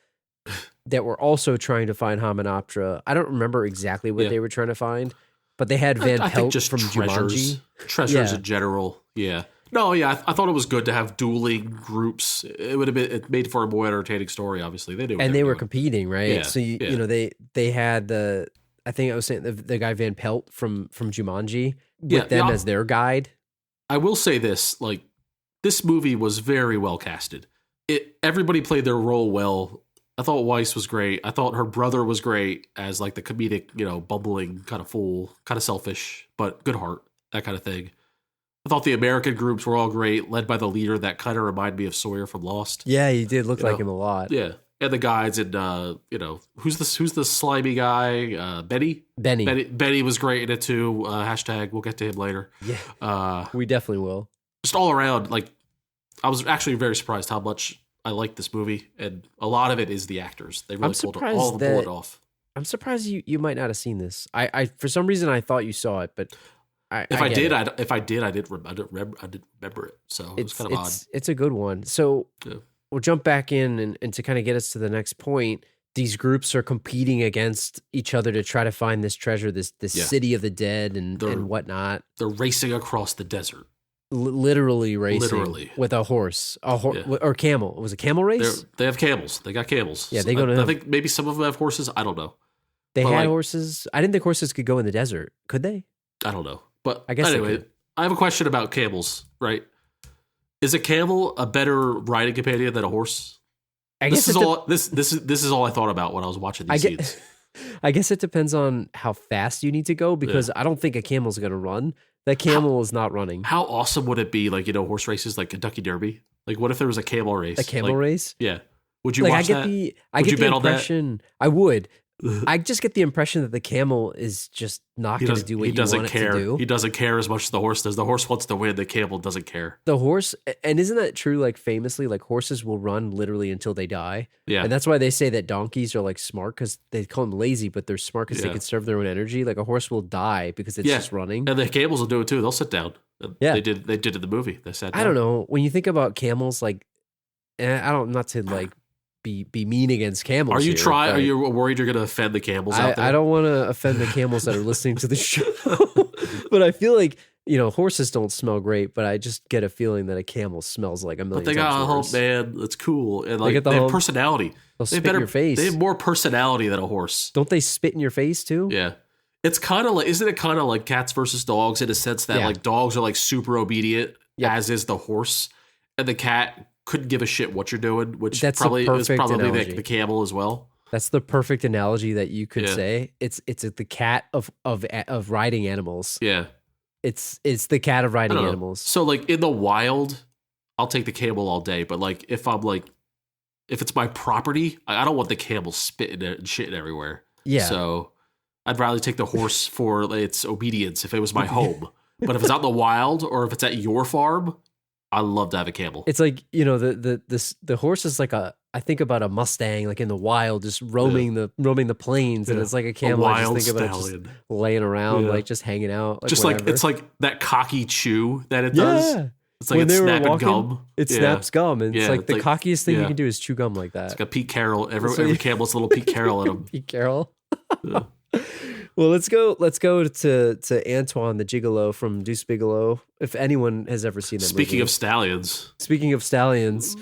Speaker 3: that were also trying to find Hominoptera. I don't remember exactly what they were trying to find, but they had Van Pelt from Jumanji.
Speaker 4: Treasures in general. Yeah. No, I thought it was good to have dueling groups. It made for a more entertaining story, obviously.
Speaker 3: They were competing, right? Yeah, so they had I think I was saying the guy Van Pelt from Jumanji with them as their guide.
Speaker 4: I will say this, like, this movie was very well casted. Everybody played their role well. I thought Weisz was great. I thought her brother was great as like the comedic, bumbling kind of fool, kind of selfish, but good heart, that kind of thing. I thought the American groups were all great, led by the leader that kind of reminded me of Sawyer from Lost.
Speaker 3: Yeah, he did look like him a lot.
Speaker 4: Yeah, and the guides and who's the slimy guy? Benny. Benny was great in it too. Hashtag we'll get to him later.
Speaker 3: Yeah, we definitely will.
Speaker 4: Just all around, like, I was actually very surprised how much I liked this movie, and a lot of it is the actors. They really pulled it off.
Speaker 3: I'm surprised you might not have seen this. I for some reason I thought you saw it, but
Speaker 4: if I did, I didn't remember it. So it's kind of odd.
Speaker 3: It's a good one. So we'll jump back in and to kind of get us to the next point. These groups are competing against each other to try to find this treasure, this city of the dead and whatnot.
Speaker 4: They're racing across the desert.
Speaker 3: Literally racing with a horse, or camel. It was a camel race.
Speaker 4: They have camels. They got camels.
Speaker 3: Yeah,
Speaker 4: I think maybe some of them have horses. I don't know.
Speaker 3: They had horses. I didn't think horses could go in the desert. Could they?
Speaker 4: I don't know. But I guess anyway, I have a question about camels. Right? Is a camel a better riding companion than a horse? This is all I thought about when I was watching these scenes.
Speaker 3: I guess it depends on how fast you need to go, because I don't think a camel's going to run. That camel is not running.
Speaker 4: How awesome would it be, like, horse races like Kentucky Derby? Like, what if there was a camel race?
Speaker 3: A camel race?
Speaker 4: Yeah. Would you watch that?
Speaker 3: I get the impression. I would. I just get the impression that the camel is just not going to do what you want it to do.
Speaker 4: He doesn't care as much as the horse does. The horse wants to win. The camel doesn't care.
Speaker 3: The horse, and isn't that true? Like famously, like horses will run literally until they die.
Speaker 4: Yeah,
Speaker 3: and that's why they say that donkeys are like smart because they call them lazy, but they're smart because they conserve their own energy. Like a horse will die because it's just running,
Speaker 4: and the camels will do it too. They'll sit down.
Speaker 3: Yeah,
Speaker 4: they did in the movie. They sat down.
Speaker 3: I don't know when you think about camels, like, I don't not to like. Be mean against camels.
Speaker 4: Are you Are you worried you're going to offend the camels out there?
Speaker 3: I don't want to offend the camels that are listening to the show, but I feel like horses don't smell great, but I just get a feeling that a camel smells like a million.
Speaker 4: But they got a whole man. That's cool, and like they have personality.
Speaker 3: They'll spit in your face.
Speaker 4: They have more personality than a horse.
Speaker 3: Don't they spit in your face too?
Speaker 4: Yeah. It's kind of like, isn't it kind of like cats versus dogs in a sense that like dogs are like super obedient, as is the horse, and the cat couldn't give a shit what you're doing, which is probably the camel as well. That's the perfect analogy that you could say. It's the cat of riding animals. Yeah. It's the cat of riding animals. So like in the wild, I'll take the camel all day, but like if it's my property, I don't want the camel spitting and shitting everywhere. Yeah. So I'd rather take the horse for its obedience if it was my home. But if it's out in the wild or if it's at your farm, I love to have a camel. It's like, the horse is like I think about a Mustang like in the wild, just roaming the plains, and it's like a camel. I just think about it just laying around, like just hanging out. Like just whatever. Like it's like that cocky chew that it does. It's like it's snapping gum. It snaps gum, and it's like the cockiest thing you can do is chew gum like that. It's like a Pete Carroll. Every camel's a little Pete Carroll in him. Pete Carroll. Well, let's go to Antoine the Gigolo from Deuce Bigalow. If anyone has ever seen that movie. Speaking of stallions,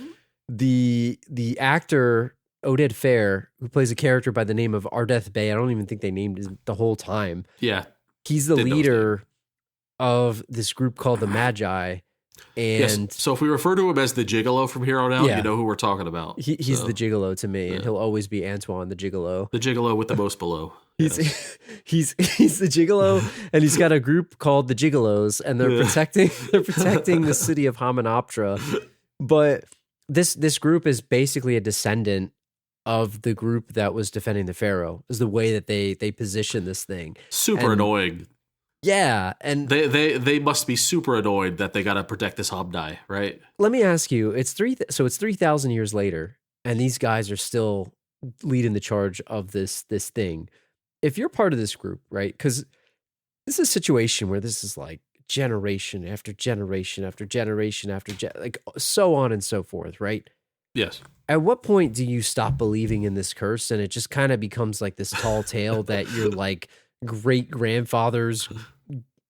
Speaker 4: the actor Oded Fair, who plays a character by the name of Ardeth Bey, I don't even think they named him the whole time. Yeah. He's the leader of this group called the Magi. And so if we refer to him as the Gigolo from here on out, you know who we're talking about. He's the Gigolo to me, and he'll always be Antoine the Gigolo. The Gigolo with the most below. He's the Gigolo, and he's got a group called the Gigolos, and they're protecting the city of Hamunaptra. But this group is basically a descendant of the group that was defending the pharaoh. Is the way that they position this thing. Super annoying. Yeah, and they must be super annoyed that they got to protect this Hom-Dai, right? Let me ask you: it's 3,000 years later, and these guys are still leading the charge of this thing. If you're part of this group, right? Because this is a situation where this is like generation after generation after generation after like so on and so forth, right? Yes. At what point do you stop believing in this curse, and it just kind of becomes like this tall tale that you're like great grandfather's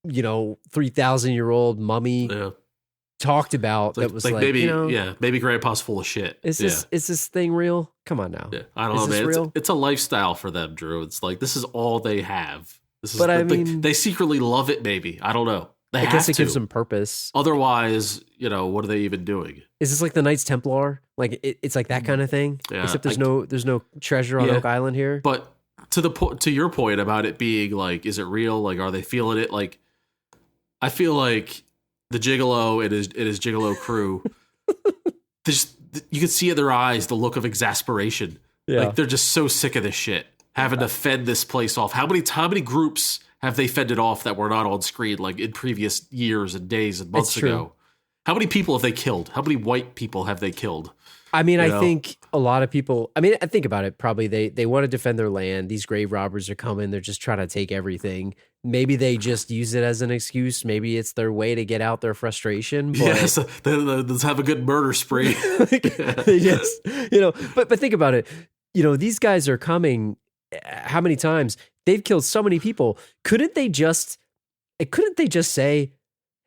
Speaker 4: 3,000-year-old mummy talked about? That was like maybe maybe grandpa's full of shit. Is this thing real? Come on now. Yeah. I don't know, man. It's a lifestyle for them, Drew. It's like this is all they have. They secretly love it. Maybe I don't know. I guess it gives them purpose. Otherwise, what are they even doing? Is this like the Knights Templar? Like it's like that kind of thing. Yeah, except there's no treasure on Oak Island here. But to your point about it being like, is it real? Like, are they feeling it? Like, I feel like the Gigolo and his Gigolo crew, you can see in their eyes the look of exasperation. Yeah. Like they're just so sick of this shit, having to fend this place off. How many groups have they fended off that were not on screen like in previous years and days and months ago? How many people have they killed? How many white people have they killed? I mean, I think a lot of people, I think about it, probably they want to defend their land. These grave robbers are coming. They're just trying to take everything. Maybe they just use it as an excuse. Maybe it's their way to get out their frustration. But yes, let's have a good murder spree. Yes, but think about it. These guys are coming. How many times they've killed so many people? Couldn't they just say,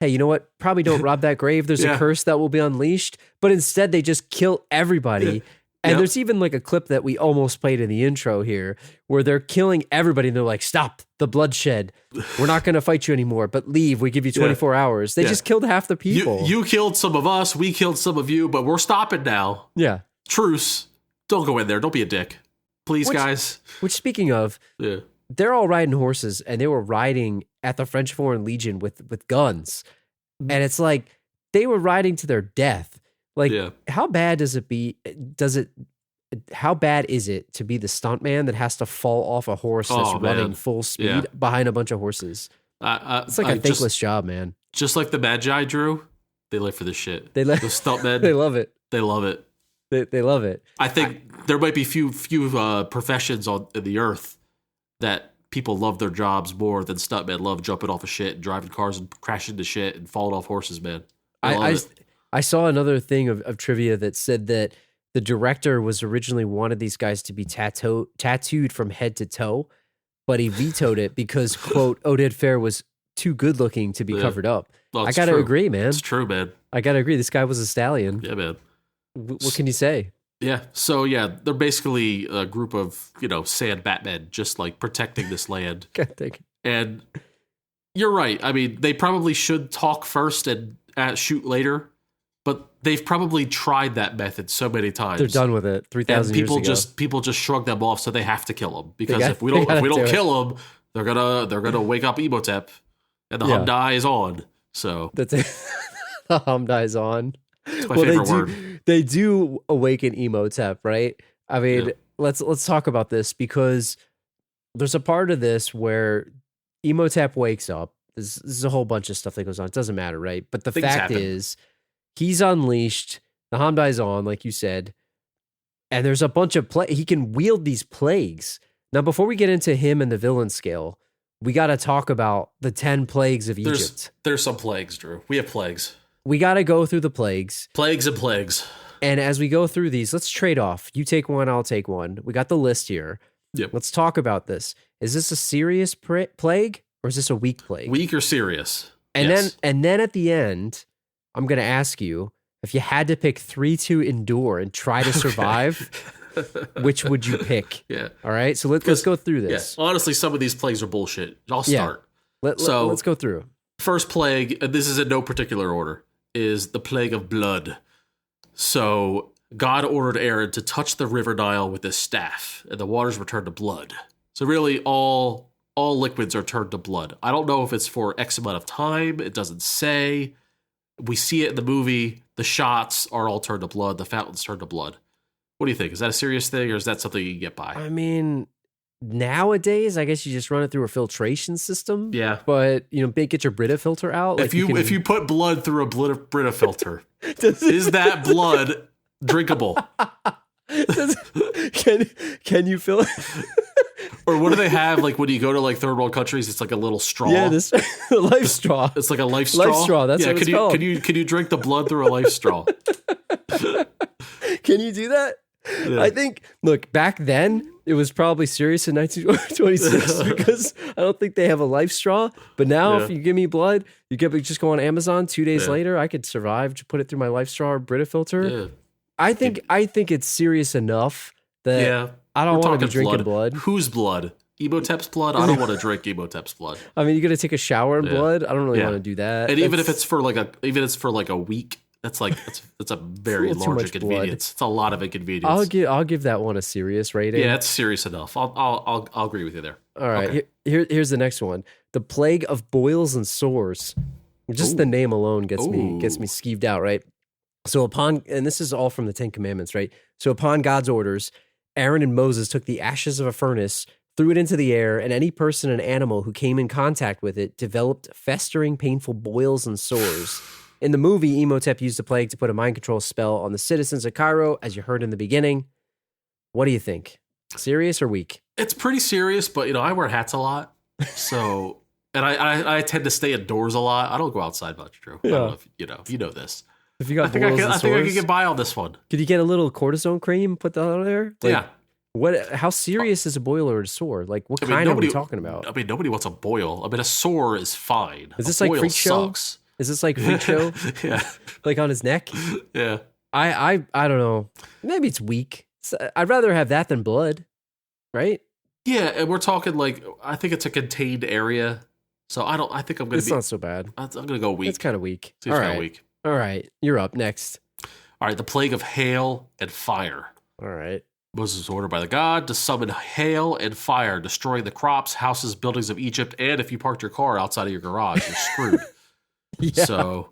Speaker 4: hey, you know what? Probably don't rob that grave. There's a curse that will be unleashed. But instead, they just kill everybody. And there's even like a clip that we almost played in the intro here where they're killing everybody. And they're like, stop the bloodshed. We're not going to fight you anymore, but leave. We give you 24 hours. They just killed half the people. You killed some of us. We killed some of you, but we're stopping now. Yeah. Truce. Don't go in there. Don't be a dick. Please, guys. Which, speaking of, they're all riding horses, and they were riding at the French Foreign Legion with guns. And it's like they were riding to their death. Like, how bad does it
Speaker 3: how bad is it to be the stuntman that has to fall off a horse that's running full speed behind a bunch of horses? It's like a thankless job, man.
Speaker 4: Just like the Magi, Drew, they live for this shit. The stuntmen,
Speaker 3: they love it.
Speaker 4: They love it.
Speaker 3: They love it.
Speaker 4: I think there might be few professions on the earth that people love their jobs more than stuntmen love jumping off of shit and driving cars and crashing into shit and falling off horses, man.
Speaker 3: I saw another thing of trivia that said that the director was originally wanted these guys to be tattooed from head to toe, but he vetoed it because, quote, Oded Fair was too good looking to be covered up.
Speaker 4: Well,
Speaker 3: I got to agree, man.
Speaker 4: It's true, man.
Speaker 3: I got to agree. This guy was a stallion.
Speaker 4: Yeah, man.
Speaker 3: What can you say?
Speaker 4: Yeah. So, they're basically a group of, sand Batmen just like protecting this land. And you're right. I mean, they probably should talk first and shoot later, but they've probably tried that method so many times.
Speaker 3: They're done with it 3,000 years ago.
Speaker 4: People just shrug them off, so they have to kill them because if we don't kill them, they're gonna wake up Imhotep, and the Hom-Dai is on. So
Speaker 3: that's it. The Hom-Dai is on.
Speaker 4: It's my favorite word.
Speaker 3: They do awaken Imhotep, right? I mean, let's talk about this because there's a part of this where Imhotep wakes up. This is a whole bunch of stuff that goes on. It doesn't matter, right? But the fact is, he's unleashed. The Hom-Dai's on, like you said, and there's a bunch of he can wield these plagues. Now, before we get into him and the villain scale, we got to talk about the 10 plagues of Egypt.
Speaker 4: There's some plagues, Drew. We have plagues.
Speaker 3: We got to go through the plagues.
Speaker 4: Plagues and plagues.
Speaker 3: And as we go through these, let's trade off. You take one, I'll take one. We got the list here.
Speaker 4: Yep.
Speaker 3: Let's talk about this. Is this a serious plague or is this a weak plague?
Speaker 4: Weak or serious?
Speaker 3: And then at the end, I'm going to ask you, if you had to pick 3 to endure and try to survive, which would you pick?
Speaker 4: Yeah.
Speaker 3: All right. So let's go through this.
Speaker 4: Yeah. Honestly, some of these plagues are bullshit. I'll start.
Speaker 3: Let's go through.
Speaker 4: First plague, and this is in no particular order, is the plague of blood. So God ordered Aaron to touch the river Nile with his staff, and the waters were turned to blood. So really, all liquids are turned to blood. I don't know if it's for X amount of time. It doesn't say. We see it in the movie. The shots are all turned to blood. The fountains turned to blood. What do you think? Is that a serious thing, or is that something you can get by?
Speaker 3: I mean, nowadays, I guess you just run it through a filtration system.
Speaker 4: Yeah.
Speaker 3: But, get your Brita filter out.
Speaker 4: If you put blood through a Brita filter, is that blood drinkable?
Speaker 3: Can you feel it?
Speaker 4: Or what do they have, like, when you go to, like, third world countries, it's like a little straw?
Speaker 3: Yeah, this life straw.
Speaker 4: It's like a life straw?
Speaker 3: Life straw, that's what it's called.
Speaker 4: Can you drink the blood through a life straw?
Speaker 3: Can you do that? Yeah. I think, look, back then, it was probably serious in 1926 because I don't think they have a life straw. But now, if you give me blood, just go on Amazon 2 days later, I could survive to put it through my life straw or Brita filter. Yeah. I think it's serious enough that I don't want to be drinking blood.
Speaker 4: Whose blood? Imhotep's blood? I don't want to drink Imhotep's blood.
Speaker 3: I mean, you're gonna take a shower in blood. I don't really want to do that.
Speaker 4: And even if it's for like a week, that's a very large inconvenience. It's a lot of inconvenience.
Speaker 3: I'll give that one a serious rating.
Speaker 4: Yeah, it's serious enough. I'll agree with you there.
Speaker 3: All right, okay. Here's the next one: the plague of boils and sores. Just the name alone gets me skeeved out, right? So and this is all from the 10 Commandments, right? So upon God's orders, Aaron and Moses took the ashes of a furnace, threw it into the air, and any person and animal who came in contact with it developed festering, painful boils and sores. In the movie, Imhotep used the plague to put a mind control spell on the citizens of Cairo, as you heard in the beginning. What do you think? Serious or weak?
Speaker 4: It's pretty serious, but I wear hats a lot, so and I tend to stay indoors a lot. I don't go outside much, Drew. Yeah. I don't know if you know this.
Speaker 3: If you got
Speaker 4: I think I can get by on this one.
Speaker 3: Could you get a little cortisone cream, put that on there? How serious is a boil or a sore? Like, what kind are we talking about?
Speaker 4: I mean, nobody wants a boil. I mean, a sore is fine.
Speaker 3: Is this like Freak Show? Is this like Freak Show?
Speaker 4: Yeah.
Speaker 3: Like on his neck?
Speaker 4: Yeah.
Speaker 3: I don't know. Maybe it's weak. I'd rather have that than blood, right?
Speaker 4: Yeah, and we're talking I think it's a contained area. So I think I'm going to
Speaker 3: It's not so bad.
Speaker 4: I'm going to go weak.
Speaker 3: It's kind of weak.
Speaker 4: Seems kind of weak.
Speaker 3: All right, you're up next.
Speaker 4: All right, the plague of hail and fire.
Speaker 3: All right.
Speaker 4: Moses was ordered by the God to summon hail and fire, destroying the crops, houses, buildings of Egypt, and if you parked your car outside of your garage, you're screwed.
Speaker 3: Yeah.
Speaker 4: So,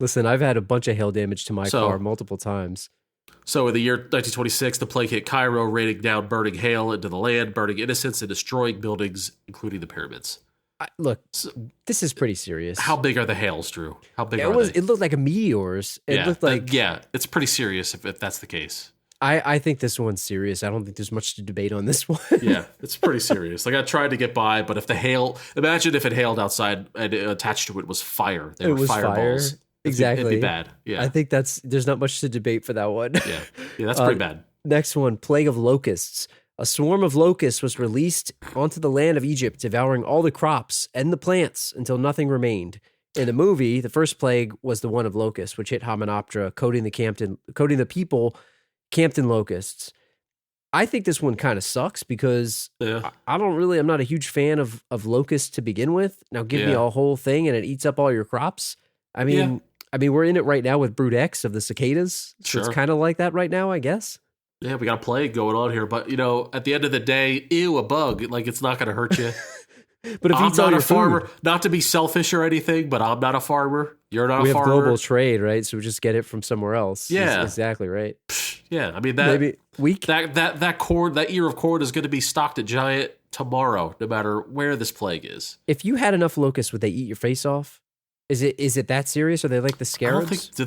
Speaker 3: listen, I've had a bunch of hail damage to my car multiple times.
Speaker 4: So in the year 1926, the plague hit Cairo, raining down burning hail into the land, burning innocents, and destroying buildings, including the pyramids.
Speaker 3: Look, this is pretty serious.
Speaker 4: How big are the hails, Drew? How big are they?
Speaker 3: It looked like a meteors. It looked like...
Speaker 4: it's pretty serious if that's the case.
Speaker 3: I think this one's serious. I don't think there's much to debate on this one.
Speaker 4: Yeah, it's pretty serious. Like, I tried to get by, but if the hail... Imagine if it hailed outside and attached to it was fire. It was fireballs.
Speaker 3: Exactly.
Speaker 4: It'd be bad. Yeah.
Speaker 3: I think there's not much to debate for that one.
Speaker 4: Yeah, that's pretty bad.
Speaker 3: Next one, Plague of Locusts. A swarm of locusts was released onto the land of Egypt, devouring all the crops and the plants until nothing remained. In the movie, the first plague was the one of locusts, which hit Hamunaptra, coating the people Campton locusts. I think this one kind of sucks because I'm not a huge fan of locusts to begin with. Now give me a whole thing and it eats up all your crops. I mean, we're in it right now with Brood X of the cicadas. So it's kind of like that right now, I guess.
Speaker 4: Yeah, we got a plague going on here. But, at the end of the day, ew, a bug. Like, it's not going to hurt you.
Speaker 3: But if
Speaker 4: I'm not a farmer, not to be selfish or anything, but I'm not a farmer. You're not a farmer.
Speaker 3: We have global trade, right? So we just get it from somewhere else.
Speaker 4: Yeah.
Speaker 3: That's exactly right.
Speaker 4: Yeah, I mean,
Speaker 3: maybe weak.
Speaker 4: That corn, that ear of corn is going to be stocked at Giant tomorrow, no matter where this plague is.
Speaker 3: If you had enough locusts, would they eat your face off? Is it that serious? Are they like the scarabs?
Speaker 4: I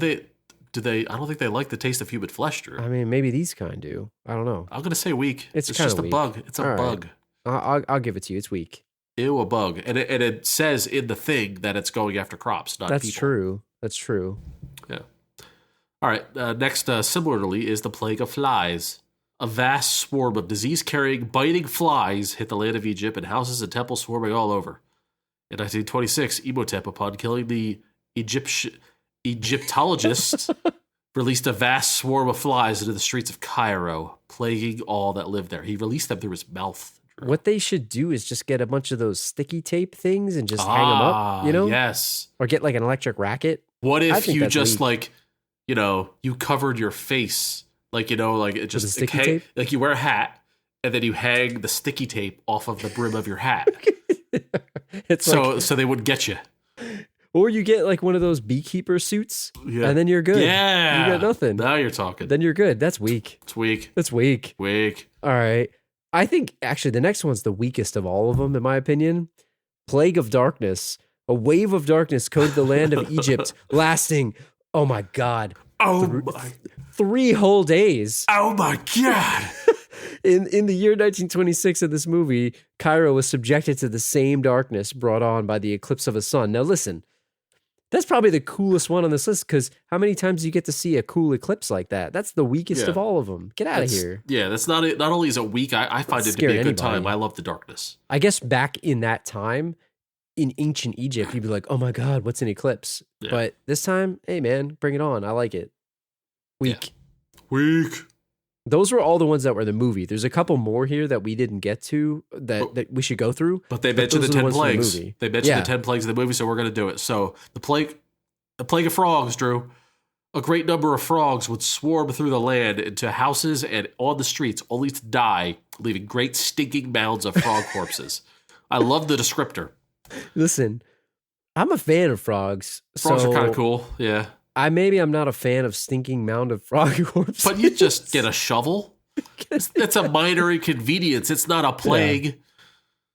Speaker 4: don't think they like the taste of human flesh, Drew.
Speaker 3: I mean, maybe these kind do. I don't know.
Speaker 4: I'm going to say weak. It's just
Speaker 3: weak.
Speaker 4: A bug. It's a bug.
Speaker 3: I'll give it to you. It's weak.
Speaker 4: Ew, a bug. And it says in the thing that it's going after crops, not people.
Speaker 3: That's true.
Speaker 4: Yeah. All right. Next, similarly, is the plague of flies. A vast swarm of disease-carrying, biting flies hit the land of Egypt, and houses and temples swarming all over. In 1926, Imhotep, upon killing the Egyptologists, released a vast swarm of flies into the streets of Cairo, plaguing all that lived there. He released them through his mouth.
Speaker 3: What they should do is just get a bunch of those sticky tape things and just hang them up,
Speaker 4: Yes.
Speaker 3: Or get like an electric racket.
Speaker 4: What if you just you covered your face, it just
Speaker 3: sticky tape?
Speaker 4: Like you wear a hat and then you hang the sticky tape off of the brim of your hat. So they would get you.
Speaker 3: Or you get like one of those beekeeper suits, and then you're good.
Speaker 4: Yeah.
Speaker 3: You got nothing.
Speaker 4: Now you're talking.
Speaker 3: Then you're good. That's weak.
Speaker 4: It's weak.
Speaker 3: That's weak.
Speaker 4: Weak.
Speaker 3: All right. I think actually the next one's the weakest of all of them, in my opinion. Plague of Darkness. A wave of darkness coated the land of Egypt, lasting, oh my God. 3 whole days.
Speaker 4: Oh my God.
Speaker 3: In the year 1926 of this movie, Cairo was subjected to the same darkness brought on by the eclipse of a sun. Now listen, that's probably the coolest one on this list because how many times do you get to see a cool eclipse like that? That's the weakest of all of them. Get out of here.
Speaker 4: Yeah, that's not only is it weak, I find it to be a good time. I love the darkness.
Speaker 3: I guess back in that time, in ancient Egypt, you'd be like, oh my God, what's an eclipse? Yeah. But this time, hey man, bring it on. I like it. Weak.
Speaker 4: Yeah. Weak.
Speaker 3: Those were all the ones that were in the movie. There's a couple more here that we didn't get to that we should go through.
Speaker 4: But they mentioned the 10 plagues. They mentioned the 10 plagues in the movie, so we're going to do it. So the plague of frogs, Drew. A great number of frogs would swarm through the land into houses and on the streets, only to die, leaving great stinking mounds of frog corpses. I love the descriptor.
Speaker 3: Listen, I'm a fan of frogs.
Speaker 4: Frogs are kind of cool, yeah.
Speaker 3: I'm not a fan of stinking mound of frog corpses.
Speaker 4: But you just get a shovel. It's a minor inconvenience. It's not a plague. Yeah.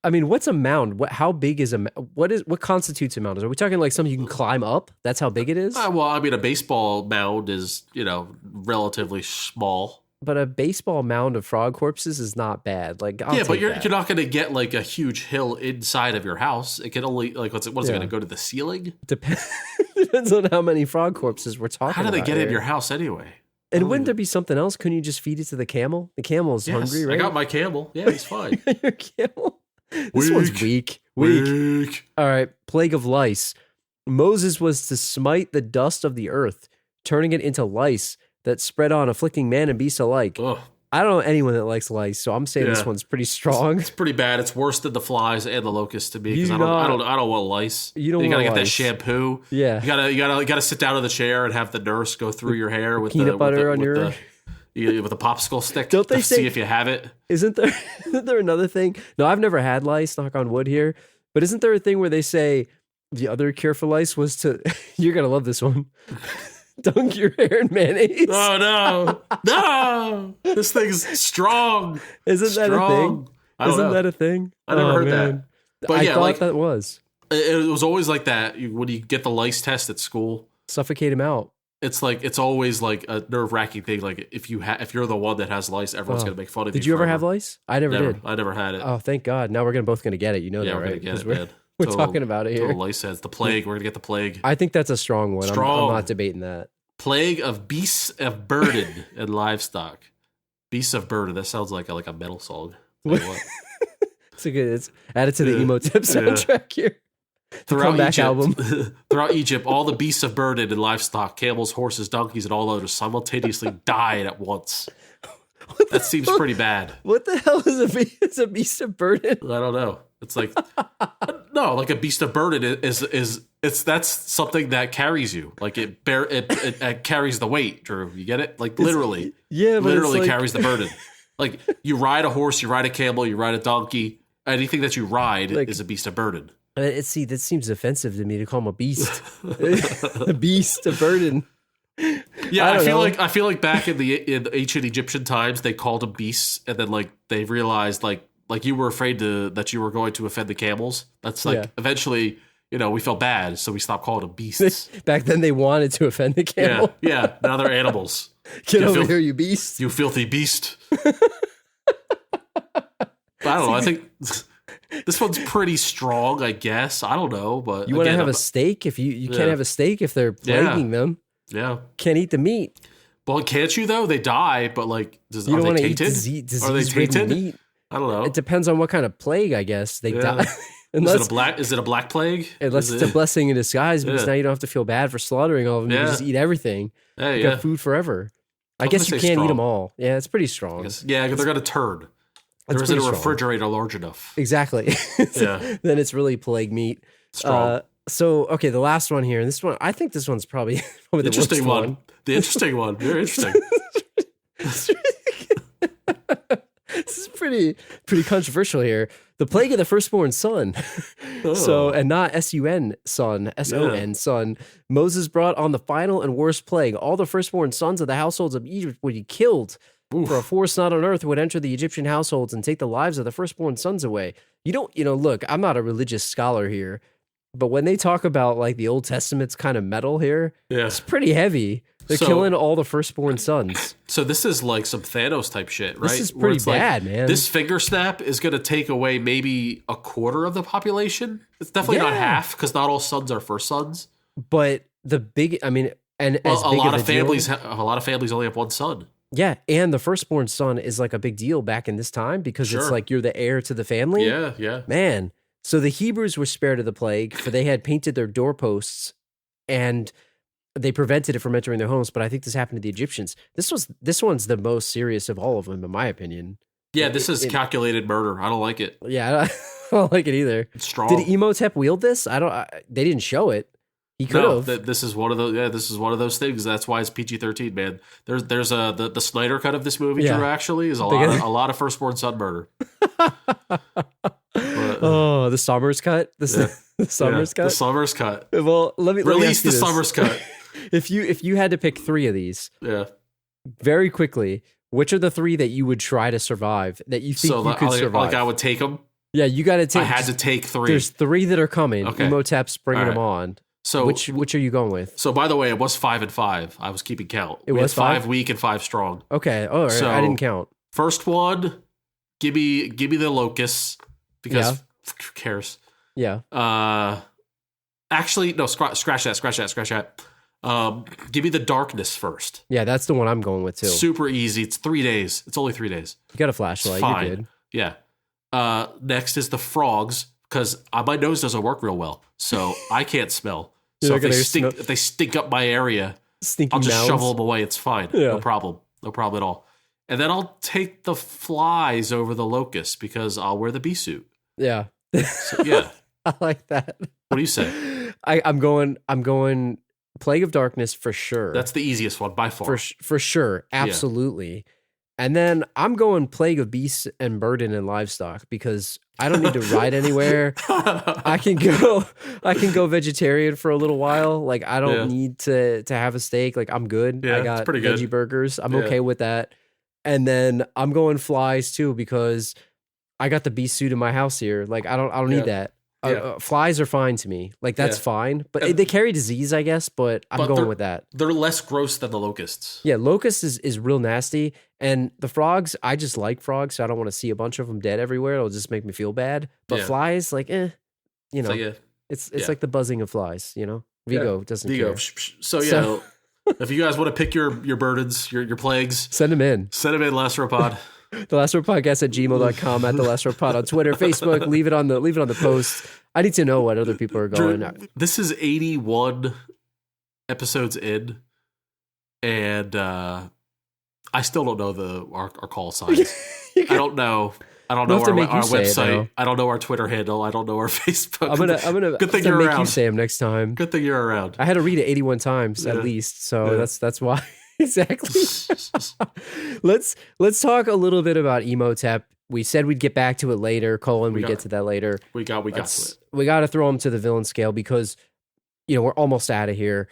Speaker 3: I mean, what's a mound? How big is what constitutes a mound? Are we talking like something you can climb up? That's how big it is?
Speaker 4: Well, I mean, a baseball mound is, relatively small.
Speaker 3: But a baseball mound of frog corpses is not bad. Like,
Speaker 4: but you're not going to get like a huge hill inside of your house. It can only what's it going to go to the ceiling?
Speaker 3: Depends on how many frog corpses we're talking about.
Speaker 4: How do they get in your house anyway?
Speaker 3: And wouldn't there be something else? Couldn't you just feed it to the camel? The camel's hungry, right?
Speaker 4: I got my camel. Yeah, he's fine.
Speaker 3: Your camel. This one's weak. Weak. All right. Plague of lice. Moses was to smite the dust of the earth, turning it into lice that spread on, afflicting man and beast alike.
Speaker 4: Ugh.
Speaker 3: I don't know anyone that likes lice, so I'm saying this one's pretty strong.
Speaker 4: It's pretty bad. It's worse than the flies and the locusts to me because I don't want lice.
Speaker 3: You
Speaker 4: gotta get that shampoo.
Speaker 3: Yeah.
Speaker 4: You gotta sit down in the chair and have the nurse go through your hair with
Speaker 3: peanut butter
Speaker 4: with
Speaker 3: your
Speaker 4: with a popsicle stick.
Speaker 3: Don't they
Speaker 4: see if you have it?
Speaker 3: Isn't there another thing? No, I've never had lice. Knock on wood here. But isn't there a thing where they say the other cure for lice was to? You're gonna love this one. Dunk your hair in mayonnaise.
Speaker 4: Oh no. This thing's strong.
Speaker 3: Isn't that a thing?
Speaker 4: Isn't
Speaker 3: that a thing?
Speaker 4: I never heard that. But
Speaker 3: I thought that was.
Speaker 4: It was always like that. When you get the lice test at school,
Speaker 3: suffocate him out.
Speaker 4: It's always like a nerve-wracking thing. Like if you're the one that has lice, everyone's gonna make fun of you.
Speaker 3: Did you ever have lice? I never did.
Speaker 4: I never had it.
Speaker 3: Oh, thank God! Now we're both gonna get it. You know that, right?
Speaker 4: We're gonna get it, man.
Speaker 3: We're talking about it here.
Speaker 4: Total lice heads. The plague. We're gonna get the plague.
Speaker 3: I think that's a strong one.
Speaker 4: Strong.
Speaker 3: I'm not debating that.
Speaker 4: Plague of beasts of burden and livestock. Beasts of burden. That sounds like a metal song.
Speaker 3: It's a good. It's added to the Imhotep soundtrack here.
Speaker 4: Throughout Egypt,
Speaker 3: album.
Speaker 4: Throughout Egypt, all the beasts of burden and livestock, camels, horses, donkeys, and all others simultaneously died at once. That seems pretty bad.
Speaker 3: What the hell is a beast of burden?
Speaker 4: I don't know. It's like no, like a beast of burden is that's something that carries you. Like it carries the weight, Drew. You get it? Like literally.
Speaker 3: Yeah, but
Speaker 4: literally carries the burden. Like you ride a horse, you ride a camel, you ride a donkey. Anything that you ride is a beast of burden.
Speaker 3: That seems offensive to me to call him a beast. A beast, a burden.
Speaker 4: Yeah, I feel like back in ancient Egyptian times, they called them beasts, and then like they realized like you were afraid that you were going to offend the camels. That's eventually, we felt bad, so we stopped calling them beasts.
Speaker 3: Back then, they wanted to offend the camel.
Speaker 4: Yeah. Now they're animals.
Speaker 3: Get over here, you beast!
Speaker 4: You filthy beast! I don't know. I think this one's pretty strong, I guess. I don't know, but
Speaker 3: you want to have a steak? If you can't have a steak if they're plaguing them.
Speaker 4: Yeah,
Speaker 3: can't eat the meat.
Speaker 4: Well, can't you though? They die, but like, are they tainted? Are they tainted?
Speaker 3: Meat?
Speaker 4: I don't know.
Speaker 3: It depends on what kind of plague, I guess. They die.
Speaker 4: Is it a black plague?
Speaker 3: Unless it's a blessing in disguise, because now you don't have to feel bad for slaughtering all of them. You just eat everything. You got food forever. I guess you can't eat them all. Yeah, it's pretty strong.
Speaker 4: Yeah, because they're gonna turn. There isn't a refrigerator large enough.
Speaker 3: Exactly. Then it's really plague meat.
Speaker 4: Strong.
Speaker 3: Okay, the last one here, and this one, I think this one's probably the
Speaker 4: interesting
Speaker 3: worst
Speaker 4: one. The interesting one. Very interesting.
Speaker 3: This is pretty controversial here. The plague of the firstborn son. So, and not S-U-N son, S-O-N son. Moses brought on the final and worst plague. All the firstborn sons of the households of Egypt would be killed. For a force not on earth would enter the Egyptian households and take the lives of the firstborn sons away. Look, I'm not a religious scholar here, but when they talk about like the Old Testament's kind of metal here, it's pretty heavy. They're killing all the firstborn sons. So
Speaker 4: this is like some Thanos type shit, right?
Speaker 3: This is pretty bad, man.
Speaker 4: This finger snap is going to take away maybe a quarter of the population. It's definitely not half, because not all sons are first sons.
Speaker 3: But a lot of families only have one son. Yeah, and the firstborn son is like a big deal back in this time because it's like you're the heir to the family.
Speaker 4: Yeah.
Speaker 3: Man. So the Hebrews were spared of the plague, for they had painted their doorposts and they prevented it from entering their homes. But I think this happened to the Egyptians. This one's the most serious of all of them, in my opinion.
Speaker 4: Yeah, this is calculated murder. I don't like it.
Speaker 3: Yeah, I don't like it either.
Speaker 4: It's strong.
Speaker 3: Did Imhotep wield this? They didn't show it. He could have.
Speaker 4: This is one of those. Yeah, this is one of those things. That's why it's PG-13, man. There's the Snyder cut of this movie. Drew, actually is a lot of firstborn son murder.
Speaker 3: The Summers cut. The Summers cut.
Speaker 4: The Summers cut.
Speaker 3: Well, let me
Speaker 4: release the Summers cut.
Speaker 3: If you had to pick 3 of these, very quickly, which are the 3 that you would try to survive that you think you could survive?
Speaker 4: Like I would take them.
Speaker 3: Yeah, you got to take.
Speaker 4: I had to take 3.
Speaker 3: There's 3 that are coming.
Speaker 4: Okay.
Speaker 3: Imhotep's bringing them on.
Speaker 4: So
Speaker 3: which are you going with?
Speaker 4: So by the way, it was 5 and 5. I was keeping count.
Speaker 3: It was
Speaker 4: 5 weak and 5 strong.
Speaker 3: Okay. Oh, right. I didn't count.
Speaker 4: First one, give me the locusts, because who cares?
Speaker 3: Yeah.
Speaker 4: Actually, no. Scratch that. Give me the darkness first.
Speaker 3: Yeah, that's the one I'm going with too.
Speaker 4: Super easy. It's 3 days. It's only 3 days.
Speaker 3: You got a flashlight. You're good.
Speaker 4: Yeah. Next is the frogs, because my nose doesn't work real well, so I can't smell. So if they stink up my area, I'll just shovel them away. It's fine. Yeah. No problem at all. And then I'll take the flies over the locusts, because I'll wear the bee suit.
Speaker 3: Yeah.
Speaker 4: So, yeah.
Speaker 3: I like that.
Speaker 4: What do you say?
Speaker 3: I'm going Plague of Darkness for sure.
Speaker 4: That's the easiest one by far.
Speaker 3: For sure. Absolutely. And then I'm going Plague of Beasts and Burden and Livestock because I don't need to ride anywhere. I can go vegetarian for a little while. Like I don't need to have a steak. Like I'm good.
Speaker 4: Yeah,
Speaker 3: I got
Speaker 4: pretty
Speaker 3: veggie
Speaker 4: good.
Speaker 3: burgers. I'm okay with that. And then I'm going flies too because I got the beast suit in my house here. Like I don't need that. Flies are fine to me. Like that's fine, but they carry disease, I guess. But I'm going with that.
Speaker 4: They're less gross than the locusts.
Speaker 3: Yeah, locust is real nasty, and the frogs. I just like frogs, so I don't want to see a bunch of them dead everywhere. It'll just make me feel bad. But flies, like, you know, it's like the buzzing of flies. You know, Vigo doesn't care.
Speaker 4: So if you guys want to pick your burdens, your plagues,
Speaker 3: send them in.
Speaker 4: Lastropod.
Speaker 3: The Last Word Podcast at gmail.com, at The Last Word Pod on Twitter, Facebook. Leave it on the post. I need to know what other people are going.
Speaker 4: This is 81 episodes in, and I still don't know our call signs. I don't know. I don't know our website. I don't know our Twitter handle. I don't know our Facebook.
Speaker 3: I'm gonna
Speaker 4: good thing you're make around.
Speaker 3: You say them next time.
Speaker 4: Good thing you're around.
Speaker 3: I had to read it 81 times at least, so that's why. Exactly. Let's talk a little bit about Imhotep. We said we'd get back to it later. We get to that later.
Speaker 4: We got to it.
Speaker 3: We got to throw him to the villain scale because we're almost out of here.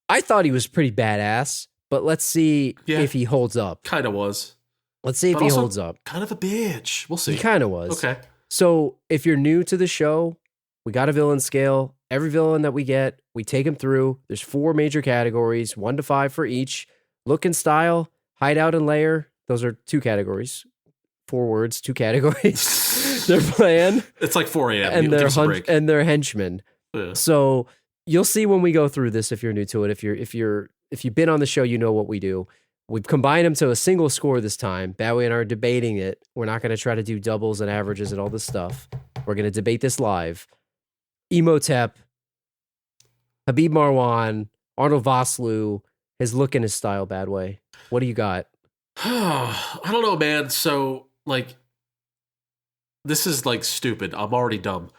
Speaker 3: I thought he was pretty badass, but let's see if he holds up.
Speaker 4: Kind of was.
Speaker 3: Let's see if he holds up.
Speaker 4: Kind of a bitch. We'll see.
Speaker 3: He kind of was.
Speaker 4: Okay.
Speaker 3: So if you're new to the show, we got a villain scale. Every villain that we get, we take him through. There's 4 major categories, 1 to 5 for each. Look and style, hideout and lair. Those are 2 categories. 4 words, 2 categories. Their plan.
Speaker 4: It's like 4 a.m.
Speaker 3: And their henchmen. Yeah. So you'll see when we go through this if you're new to it. If you've been on the show, you know what we do. We've combined them to a single score this time. Badway and I are debating it. We're not going to try to do doubles and averages and all this stuff. We're going to debate this live. Imhotep, Habib Marwan, Arnold Vosloo, his look and his style, Badway. What do you got?
Speaker 4: I don't know, man. So, this is, stupid. I'm already dumb.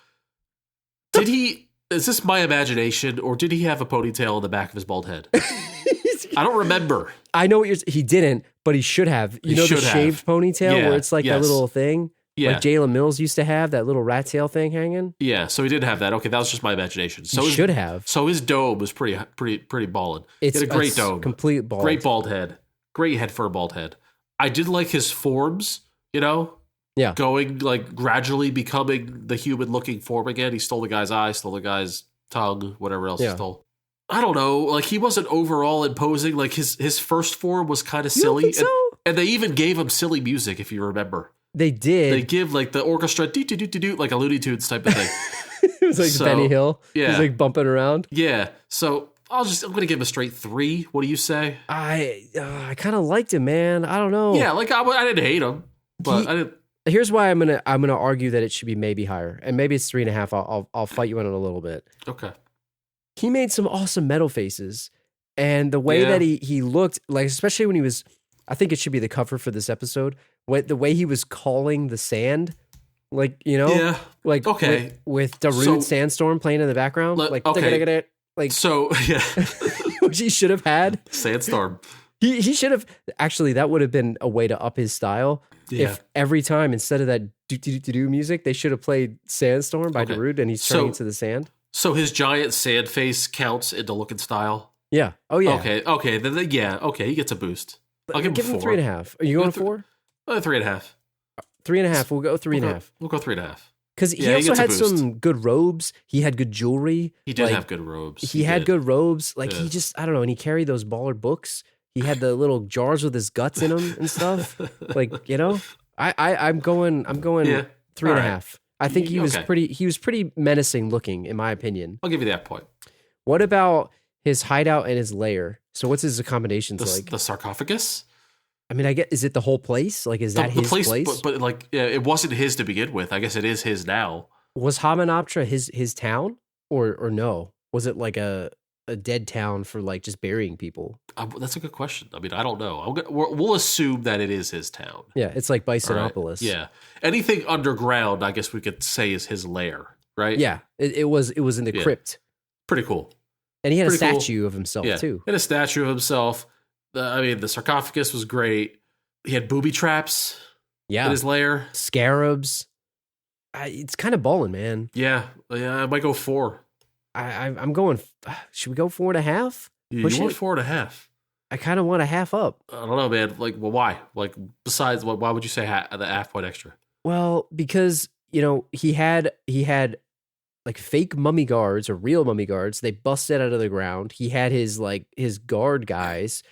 Speaker 4: Is this my imagination, or did he have a ponytail in the back of his bald head? I don't remember.
Speaker 3: I know he didn't, but he should have. The shaved ponytail where it's that little thing? Yeah. Like Jalen Mills used to have, that little rat tail thing hanging?
Speaker 4: Yeah, so he did have that. Okay, that was just my imagination. So
Speaker 3: he should have.
Speaker 4: So his dome was pretty ballin'. He had a great dome.
Speaker 3: Complete bald.
Speaker 4: Great bald head. Great head for a bald head. I did like his forms, Yeah. Going, gradually becoming the human-looking form again. He stole the guy's eye, stole the guy's tongue, whatever else he stole. I don't know. He wasn't overall imposing. His first form was kind of silly.
Speaker 3: You don't think so?
Speaker 4: And they even gave him silly music, if you remember.
Speaker 3: They did.
Speaker 4: They give the orchestra do like a Looney Tunes type of thing.
Speaker 3: It was Benny Hill.
Speaker 4: Yeah.
Speaker 3: He's bumping around.
Speaker 4: Yeah. So I'm going to give him a straight 3. What do you say?
Speaker 3: I kind of liked him, man. I don't know.
Speaker 4: Yeah, I didn't hate him, but I didn't.
Speaker 3: Here's why I'm gonna argue that it should be maybe higher, and maybe it's 3.5. I'll fight you on it a little bit.
Speaker 4: Okay.
Speaker 3: He made some awesome metal faces, and the way that he looked, especially when he was, I think it should be the cover for this episode. The way he was calling the sand, with Darude Sandstorm playing in the background, which he should have had
Speaker 4: Sandstorm.
Speaker 3: He should have actually. That would have been a way to up his style. Yeah. If every time instead of that do music, they should have played Sandstorm by Darude, and he's turning into the sand.
Speaker 4: So his giant sand face counts into look and style.
Speaker 3: Yeah. Oh yeah.
Speaker 4: Okay. Then okay, he gets a boost. I'll give him 4.
Speaker 3: 3.5. Are you going 4?
Speaker 4: 3.5.
Speaker 3: 3.5. We'll go 3.5.
Speaker 4: We'll go 3.5.
Speaker 3: Because he also had some good robes. He had good jewelry.
Speaker 4: He did have good robes.
Speaker 3: He had good robes. He just, I don't know. And he carried those baller books. He had the little jars with his guts in them and stuff. I'm going 3.5. Right. I think he was pretty menacing looking, in my opinion.
Speaker 4: I'll give you that point.
Speaker 3: What about his hideout and his lair? So what's his accommodations like?
Speaker 4: The sarcophagus?
Speaker 3: I mean, is it the whole place? Is that his place?
Speaker 4: But it wasn't his to begin with. I guess it is his now. Was
Speaker 3: Hom-Dai his town or no? Was it a dead town for just burying people?
Speaker 4: That's a good question. I mean, I don't know. We'll assume that it is his town.
Speaker 3: Yeah, it's like Bisonopolis.
Speaker 4: Right. Yeah, anything underground, I guess we could say is his lair, right?
Speaker 3: Yeah, it was in the crypt.
Speaker 4: Pretty cool.
Speaker 3: And he had a statue of himself too.
Speaker 4: And a statue of himself. The sarcophagus was great. He had booby traps
Speaker 3: Yeah.
Speaker 4: in his lair.
Speaker 3: Scarabs. It's kind of balling, man.
Speaker 4: Yeah, I might go 4.
Speaker 3: I'm going. Should we go 4.5?
Speaker 4: You
Speaker 3: Push
Speaker 4: want
Speaker 3: it?
Speaker 4: 4.5.
Speaker 3: I kind of want a half up.
Speaker 4: I don't know, man. Like, well, why? Like, besides, why would you say the half point extra?
Speaker 3: Well, because he had like fake mummy guards or real mummy guards. They busted out of the ground. He had his guard guys.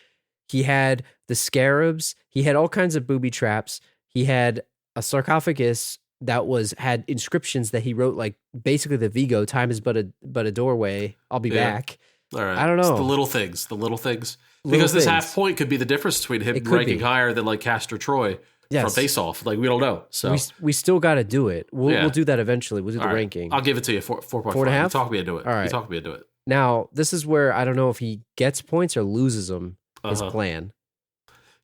Speaker 3: He had the scarabs. He had all kinds of booby traps. He had a sarcophagus that had inscriptions that he wrote, like basically the Vigo, time is but a doorway. I'll be back.
Speaker 4: All right.
Speaker 3: I don't know.
Speaker 4: It's the little things. Because this half point could be the difference between him ranking higher than like Castor Troy from Face Off. Like, we don't know. So
Speaker 3: we still got to do it. We'll do that eventually. We'll do the ranking.
Speaker 4: I'll give it to you. 4.5.
Speaker 3: 4.5?
Speaker 4: You talk me into it.
Speaker 3: All right.
Speaker 4: You talk me into it.
Speaker 3: Now, this is where I don't know if he gets points or loses them. His plan.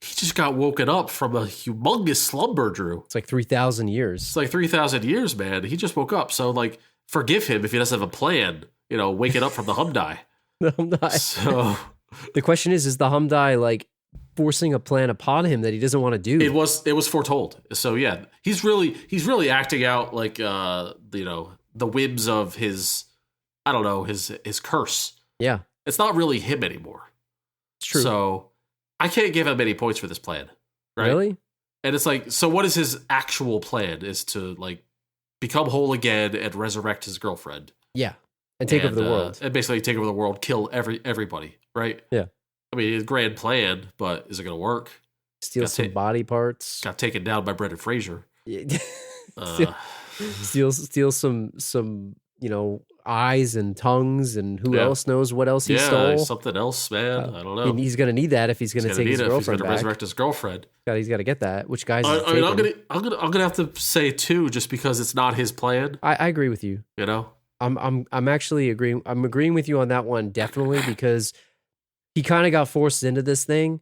Speaker 4: He just got woken up from a humongous slumber, Drew.
Speaker 3: It's like 3,000 years.
Speaker 4: It's like 3,000 years, man. He just woke up. So, like, forgive him if he doesn't have a plan, waking up from the Hom-Dai.
Speaker 3: The Hom-Dai.
Speaker 4: So,
Speaker 3: the question is the Hom-Dai, like, forcing a plan upon him that he doesn't want to do?
Speaker 4: It was foretold. So, yeah, he's really acting out, like, the whims of his, I don't know, his curse.
Speaker 3: Yeah.
Speaker 4: It's not really him anymore.
Speaker 3: It's true.
Speaker 4: So, I can't give him any points for this plan, right?
Speaker 3: Really?
Speaker 4: And it's like, so what is his actual plan? Is to, like, become whole again and resurrect his girlfriend.
Speaker 3: Yeah. And take over the world.
Speaker 4: And basically take over the world, kill everybody, right?
Speaker 3: Yeah.
Speaker 4: I mean, it's a grand plan, but is it going to work?
Speaker 3: Steal some body parts.
Speaker 4: Got taken down by Brendan Fraser.
Speaker 3: Steal some eyes and tongues, and who else knows what else he stole?
Speaker 4: Something else, man. I don't know.
Speaker 3: He's going to need that if he's going to take his girlfriend
Speaker 4: He's going to
Speaker 3: back.
Speaker 4: resurrect his girlfriend.
Speaker 3: He's got to get that. Which guys?
Speaker 4: I mean, I'm gonna have to say 2, just because it's not his plan.
Speaker 3: I agree with you. I'm actually agreeing. I'm agreeing with you on that one, definitely, because he kind of got forced into this thing.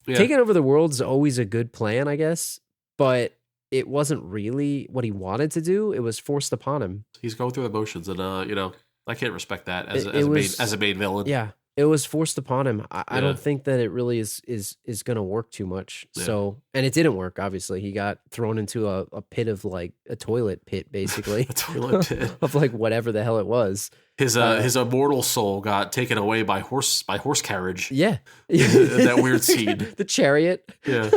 Speaker 3: Yeah. Taking over the world is always a good plan, I guess, but it wasn't really what he wanted to do. It was forced upon him. He's
Speaker 4: going through the motions, and I can't respect that as a main villain.
Speaker 3: Yeah, it was forced upon him. I don't think that it really is going to work too much. Yeah. So, and it didn't work. Obviously, he got thrown into a pit of, like, a toilet pit, basically.
Speaker 4: A toilet pit
Speaker 3: of, like, whatever the hell it was.
Speaker 4: His immortal soul got taken away by horse carriage.
Speaker 3: Yeah,
Speaker 4: in that weird scene.
Speaker 3: The chariot.
Speaker 4: Yeah.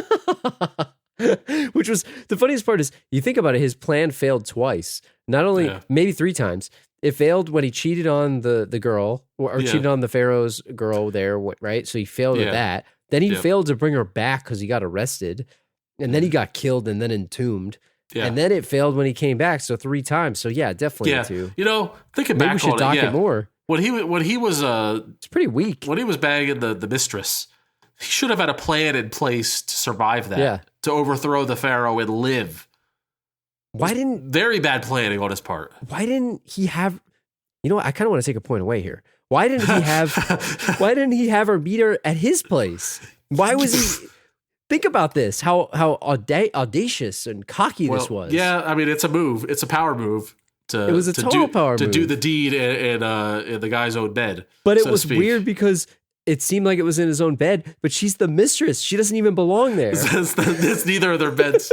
Speaker 3: Which was the funniest part is, you think about it, his plan failed twice. Not only, maybe 3 times. It failed when he cheated on the girl, or cheated on the Pharaoh's girl there, right? So he failed at that. Then he failed to bring her back because he got arrested. And then he got killed and then entombed. Yeah. And then it failed when he came back. So 3 times. So yeah, definitely 2.
Speaker 4: Thinking
Speaker 3: maybe
Speaker 4: back
Speaker 3: we should
Speaker 4: on
Speaker 3: dock
Speaker 4: it,
Speaker 3: more.
Speaker 4: When he was
Speaker 3: it's pretty weak.
Speaker 4: When he was bagging the mistress, he should have had a plan in place to survive that. Yeah. To overthrow the Pharaoh and live. Very bad planning on his part.
Speaker 3: Why didn't he have? I kind of want to take a point away here. Why didn't he have? Why didn't he have her meet her at his place? Why was he? Think about this. How audacious and cocky this was.
Speaker 4: Yeah, I mean, it's a move. It's a power move. It
Speaker 3: was a total power move
Speaker 4: to do the deed in the guy's own bed.
Speaker 3: But it was weird because it seemed like it was in his own bed, but she's the mistress. She doesn't even belong there.
Speaker 4: It's neither of their beds.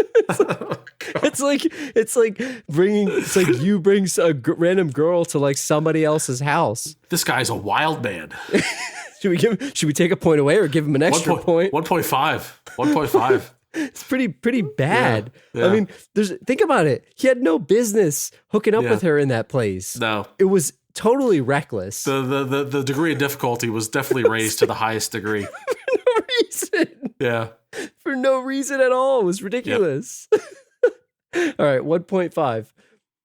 Speaker 3: It's like you bring a random girl to, like, somebody else's house.
Speaker 4: This guy's a wild man.
Speaker 3: Should we take a point away or give him an extra point?
Speaker 4: 1.5.
Speaker 3: It's pretty bad. Yeah. I mean, think about it. He had no business hooking up with her in that place.
Speaker 4: No,
Speaker 3: it was totally reckless.
Speaker 4: The degree of difficulty was definitely raised to the highest degree.
Speaker 3: For no reason.
Speaker 4: Yeah.
Speaker 3: For no reason at all. It was ridiculous. Yep. All right, 1.5.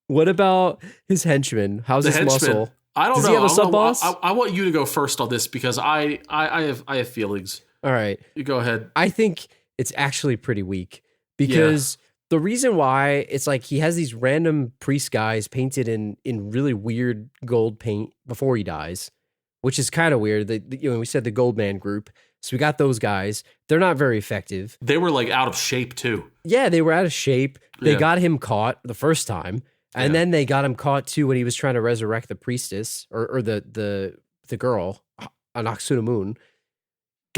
Speaker 3: What about his henchman? How's his muscle?
Speaker 4: I don't know.
Speaker 3: Does he have a sub-boss?
Speaker 4: I want you to go first on this because I have feelings.
Speaker 3: All right.
Speaker 4: You go ahead.
Speaker 3: I think it's actually pretty weak because the reason why it's like he has these random priest guys painted in really weird gold paint before he dies, which is kind of weird. We said the Goldman group. So we got those guys. They're not very effective.
Speaker 4: They were, like, out of shape too.
Speaker 3: Yeah, they were out of shape. They got him caught the first time. And then they got him caught too when he was trying to resurrect the priestess or the girl, Anaxuna Moon.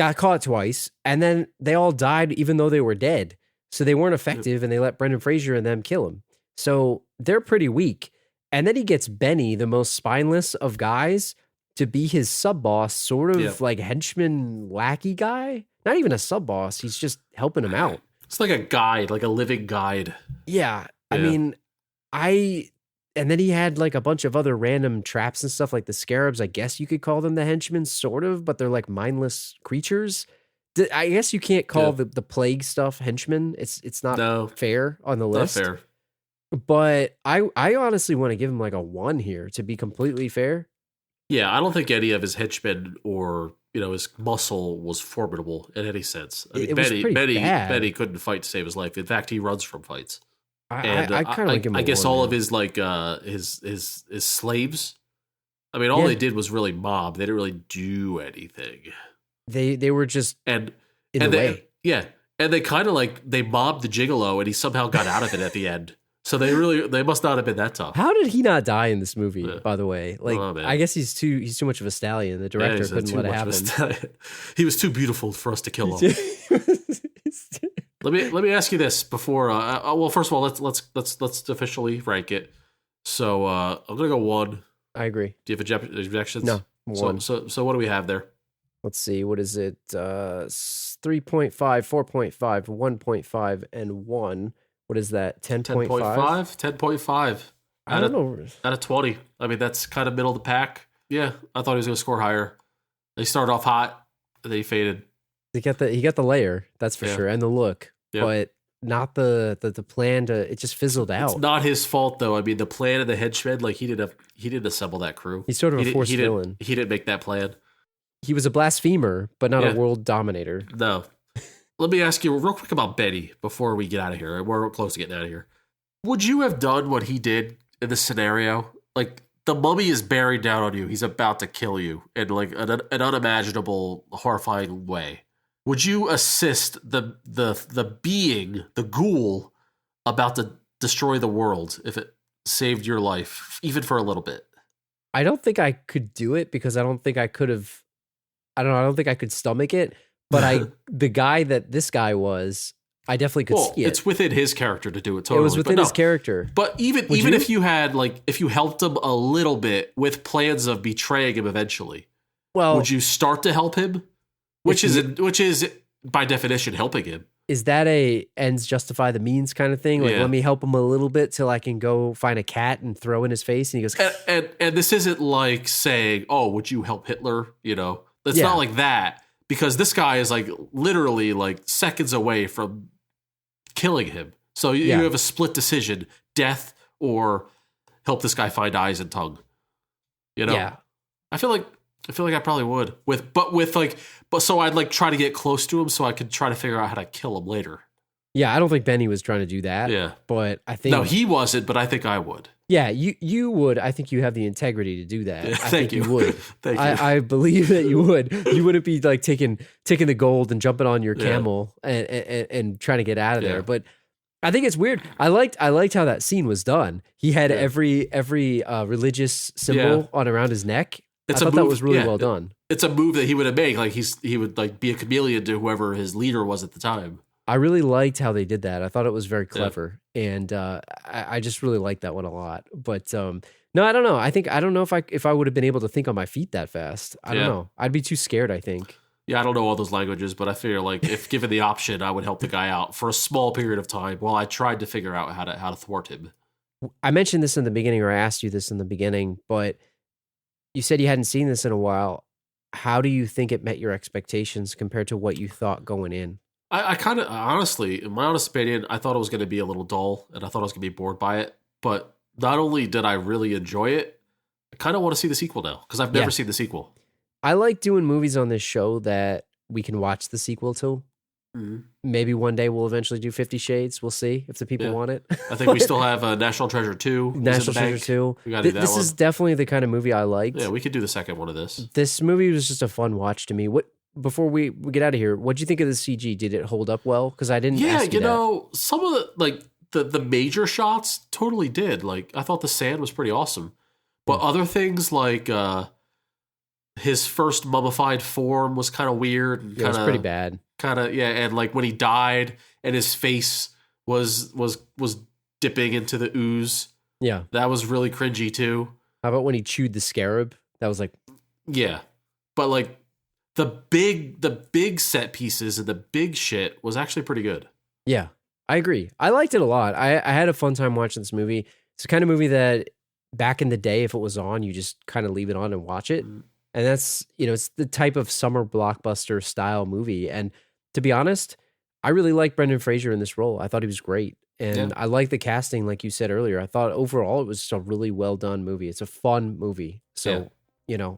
Speaker 3: got caught twice, and then they all died even though they were dead. So they weren't effective, and they let Brendan Fraser and them kill him. So they're pretty weak. And then he gets Benny, the most spineless of guys, to be his sub-boss, sort of like henchman lackey guy. Not even a sub-boss. He's just helping him out.
Speaker 4: It's like a guide, like a living guide.
Speaker 3: Yeah. I mean, and then he had like a bunch of other random traps and stuff like the scarabs. I guess you could call them the henchmen, sort of, but they're like mindless creatures. I guess you can't call the plague stuff henchmen. It's not fair on the list.
Speaker 4: Not fair.
Speaker 3: But I honestly want to give him like a 1 here, to be completely fair.
Speaker 4: Yeah, I don't think any of his henchmen or his muscle was formidable in any sense. I mean, Benny couldn't fight to save his life. In fact, he runs from fights.
Speaker 3: I kind of give him
Speaker 4: I guess
Speaker 3: 1
Speaker 4: all
Speaker 3: now.
Speaker 4: of his like his slaves. I mean, all they did was really mob. They didn't really do anything.
Speaker 3: They were just
Speaker 4: in
Speaker 3: the way.
Speaker 4: Yeah, and they kind of like they mobbed the gigolo, and he somehow got out of it at the end. So they must not have been that tough.
Speaker 3: How did he not die in this movie? By the way, like I guess he's too much of a stallion. The director couldn't let it happen.
Speaker 4: He was too beautiful for us to kill him. Let me ask you this before. Well, first of all, let's officially rank it. So I'm gonna go 1.
Speaker 3: I agree.
Speaker 4: Do you have objections?
Speaker 3: No, 1.
Speaker 4: So what do we have there?
Speaker 3: Let's see. What is it? 3.5, 4.5, 1.5, and 1. What is that? 10.5?
Speaker 4: 10.5.
Speaker 3: I don't know.
Speaker 4: Out of 20. I mean, that's kind of middle of the pack. Yeah, I thought he was going to score higher. They started off hot, and then he faded.
Speaker 3: He got the layer, that's for sure, and the look, but not the plan to. It just fizzled out.
Speaker 4: It's not his fault though. I mean, the plan of the henchmen, like he didn't assemble that crew.
Speaker 3: He's sort of a forced villain.
Speaker 4: He didn't make that plan.
Speaker 3: He was a blasphemer, but not a world dominator.
Speaker 4: No. Let me ask you real quick about Benny before we get out of here. We're close to getting out of here. Would you have done what he did in this scenario? Like, the mummy is bearing down on you. He's about to kill you in like an unimaginable, horrifying way. Would you assist the being, the ghoul, about to destroy the world if it saved your life, even for a little bit?
Speaker 3: I don't think I could do it because I don't think I could have. I don't think I could stomach it. But the guy that this guy was, I definitely could see it.
Speaker 4: It's within his character to do it. Totally,
Speaker 3: it was within his character.
Speaker 4: But even if you had if you helped him a little bit with plans of betraying him eventually, would you start to help him? Which is by definition helping him.
Speaker 3: Is that a ends justify the means kind of thing? Like, let me help him a little bit till I can go find a cat and throw in his face, and he goes.
Speaker 4: And this isn't like saying, "Oh, would you help Hitler?" It's not like that. Because this guy is like literally like seconds away from killing him. So you have a split decision, death or help this guy find eyes and tongue.
Speaker 3: Yeah.
Speaker 4: I feel like I probably would. But so I'd like try to get close to him so I could try to figure out how to kill him later.
Speaker 3: Yeah, I don't think Benny was trying to do that.
Speaker 4: Yeah.
Speaker 3: But I think...
Speaker 4: No, he wasn't, but I think I would.
Speaker 3: Yeah, you would. I think you have the integrity to do that.
Speaker 4: Yeah,
Speaker 3: I think you would.
Speaker 4: Thank you.
Speaker 3: I believe that you would. You wouldn't be like taking the gold and jumping on your camel and trying to get out of there. But I think it's weird. I liked how that scene was done. He had every religious symbol on around his neck. I thought that was really well done.
Speaker 4: It's a move that he would have made. Like he would like be a chameleon to whoever his leader was at the time.
Speaker 3: I really liked how they did that. I thought it was very clever, and I just really liked that one a lot. But no, I don't know. I don't know if I would have been able to think on my feet that fast. I don't know. I'd be too scared, I think.
Speaker 4: Yeah, I don't know all those languages, but I figure like if given the option, I would help the guy out for a small period of time while I tried to figure out how to thwart him.
Speaker 3: I mentioned this in the beginning, or I asked you this in the beginning, but you said you hadn't seen this in a while. How do you think it met your expectations compared to what you thought going in?
Speaker 4: I kind of, honestly, in my honest opinion, I thought it was going to be a little dull, and I thought I was going to be bored by it. But not only did I really enjoy it, I kind of want to see the sequel now, because I've never seen the sequel.
Speaker 3: I like doing movies on this show that we can watch the sequel to. Mm-hmm. Maybe one day we'll eventually do 50 Shades. We'll see if the people want it.
Speaker 4: I think we still have National Treasure 2.
Speaker 3: National Treasure 2.
Speaker 4: We got to do that
Speaker 3: This
Speaker 4: one.
Speaker 3: is definitely the kind of movie I liked.
Speaker 4: Yeah, we could do the second one of this.
Speaker 3: This movie was just a fun watch to me. Before we get out of here, what do you think of the CG? Did it hold up well? Because I didn't ask you that.
Speaker 4: Some of the major shots totally did. Like, I thought the sand was pretty awesome. But other things like his first mummified form was kind of weird. And
Speaker 3: it was pretty bad.
Speaker 4: And like when he died and his face was dipping into the ooze.
Speaker 3: Yeah.
Speaker 4: That was really cringy too.
Speaker 3: How about when he chewed the scarab? That was like...
Speaker 4: Yeah. But like the big set pieces and the big shit was actually pretty good.
Speaker 3: Yeah, I agree. I liked it a lot. I had a fun time watching this movie. It's the kind of movie that back in the day, if it was on, you just kind of leave it on and watch it. And that's, it's the type of summer blockbuster style movie. And to be honest, I really like Brendan Fraser in this role. I thought he was great. And I like the casting, like you said earlier. I thought overall it was just a really well done movie. It's a fun movie. So,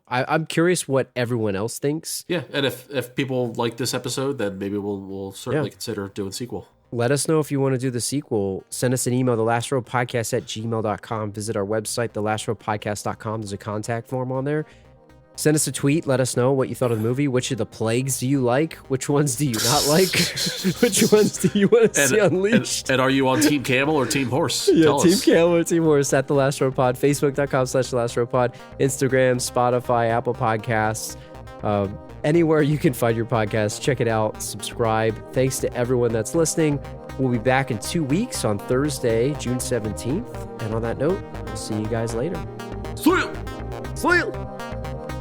Speaker 3: I'm curious what everyone else thinks.
Speaker 4: Yeah, and if people like this episode, then maybe we'll certainly consider doing a sequel.
Speaker 3: Let us know if you want to do the sequel. Send us an email, thelastrowpodcast@gmail.com. Visit our website, thelastrowpodcast.com. There's a contact form on there. Send us a tweet. Let us know what you thought of the movie. Which of the plagues do you like? Which ones do you not like? Which ones do you want to see unleashed?
Speaker 4: And are you on Team Camel or Team Horse?
Speaker 3: Yeah, Team Camel or Team Horse at The Last Row Pod. Facebook.com/TheLastRowPod. Instagram, Spotify, Apple Podcasts. Anywhere you can find your podcast. Check it out. Subscribe. Thanks to everyone that's listening. We'll be back in 2 weeks on Thursday, June 17th. And on that note, we'll see you guys later.
Speaker 4: See you!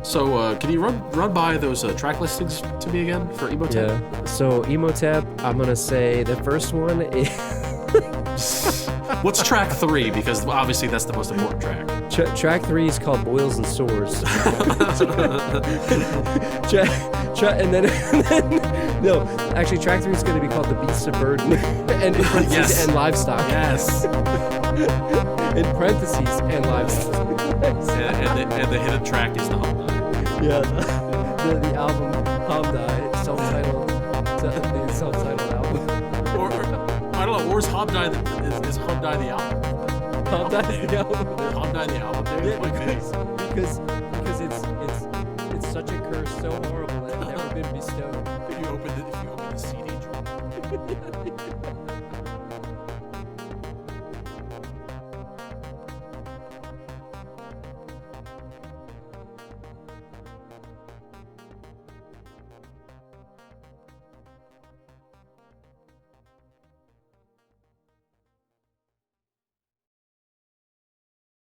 Speaker 4: So, can you run by those track listings to me again for Imhotep?
Speaker 3: Yeah. So, Imhotep, I'm going to say the first one is...
Speaker 4: What's track 3? Because obviously that's the most important track.
Speaker 3: Track 3 is called Boils and Sores. And then no, actually track 3 is going to be called The Beasts of Burden and and Livestock.
Speaker 4: Yes.
Speaker 3: In parentheses and Livestock.
Speaker 4: and the hidden track is the Hom-Dai.
Speaker 3: Yeah, the album Hom-Dai, self-titled album.
Speaker 4: Or I don't know, where's Hom-Dai? Is Hom-Dai the album?
Speaker 3: Hom-Dai the album.
Speaker 4: Hom-Dai the album, dude.
Speaker 3: Yeah, because it's such a curse, so horrible, it's never been bestowed.
Speaker 4: If you open the CD.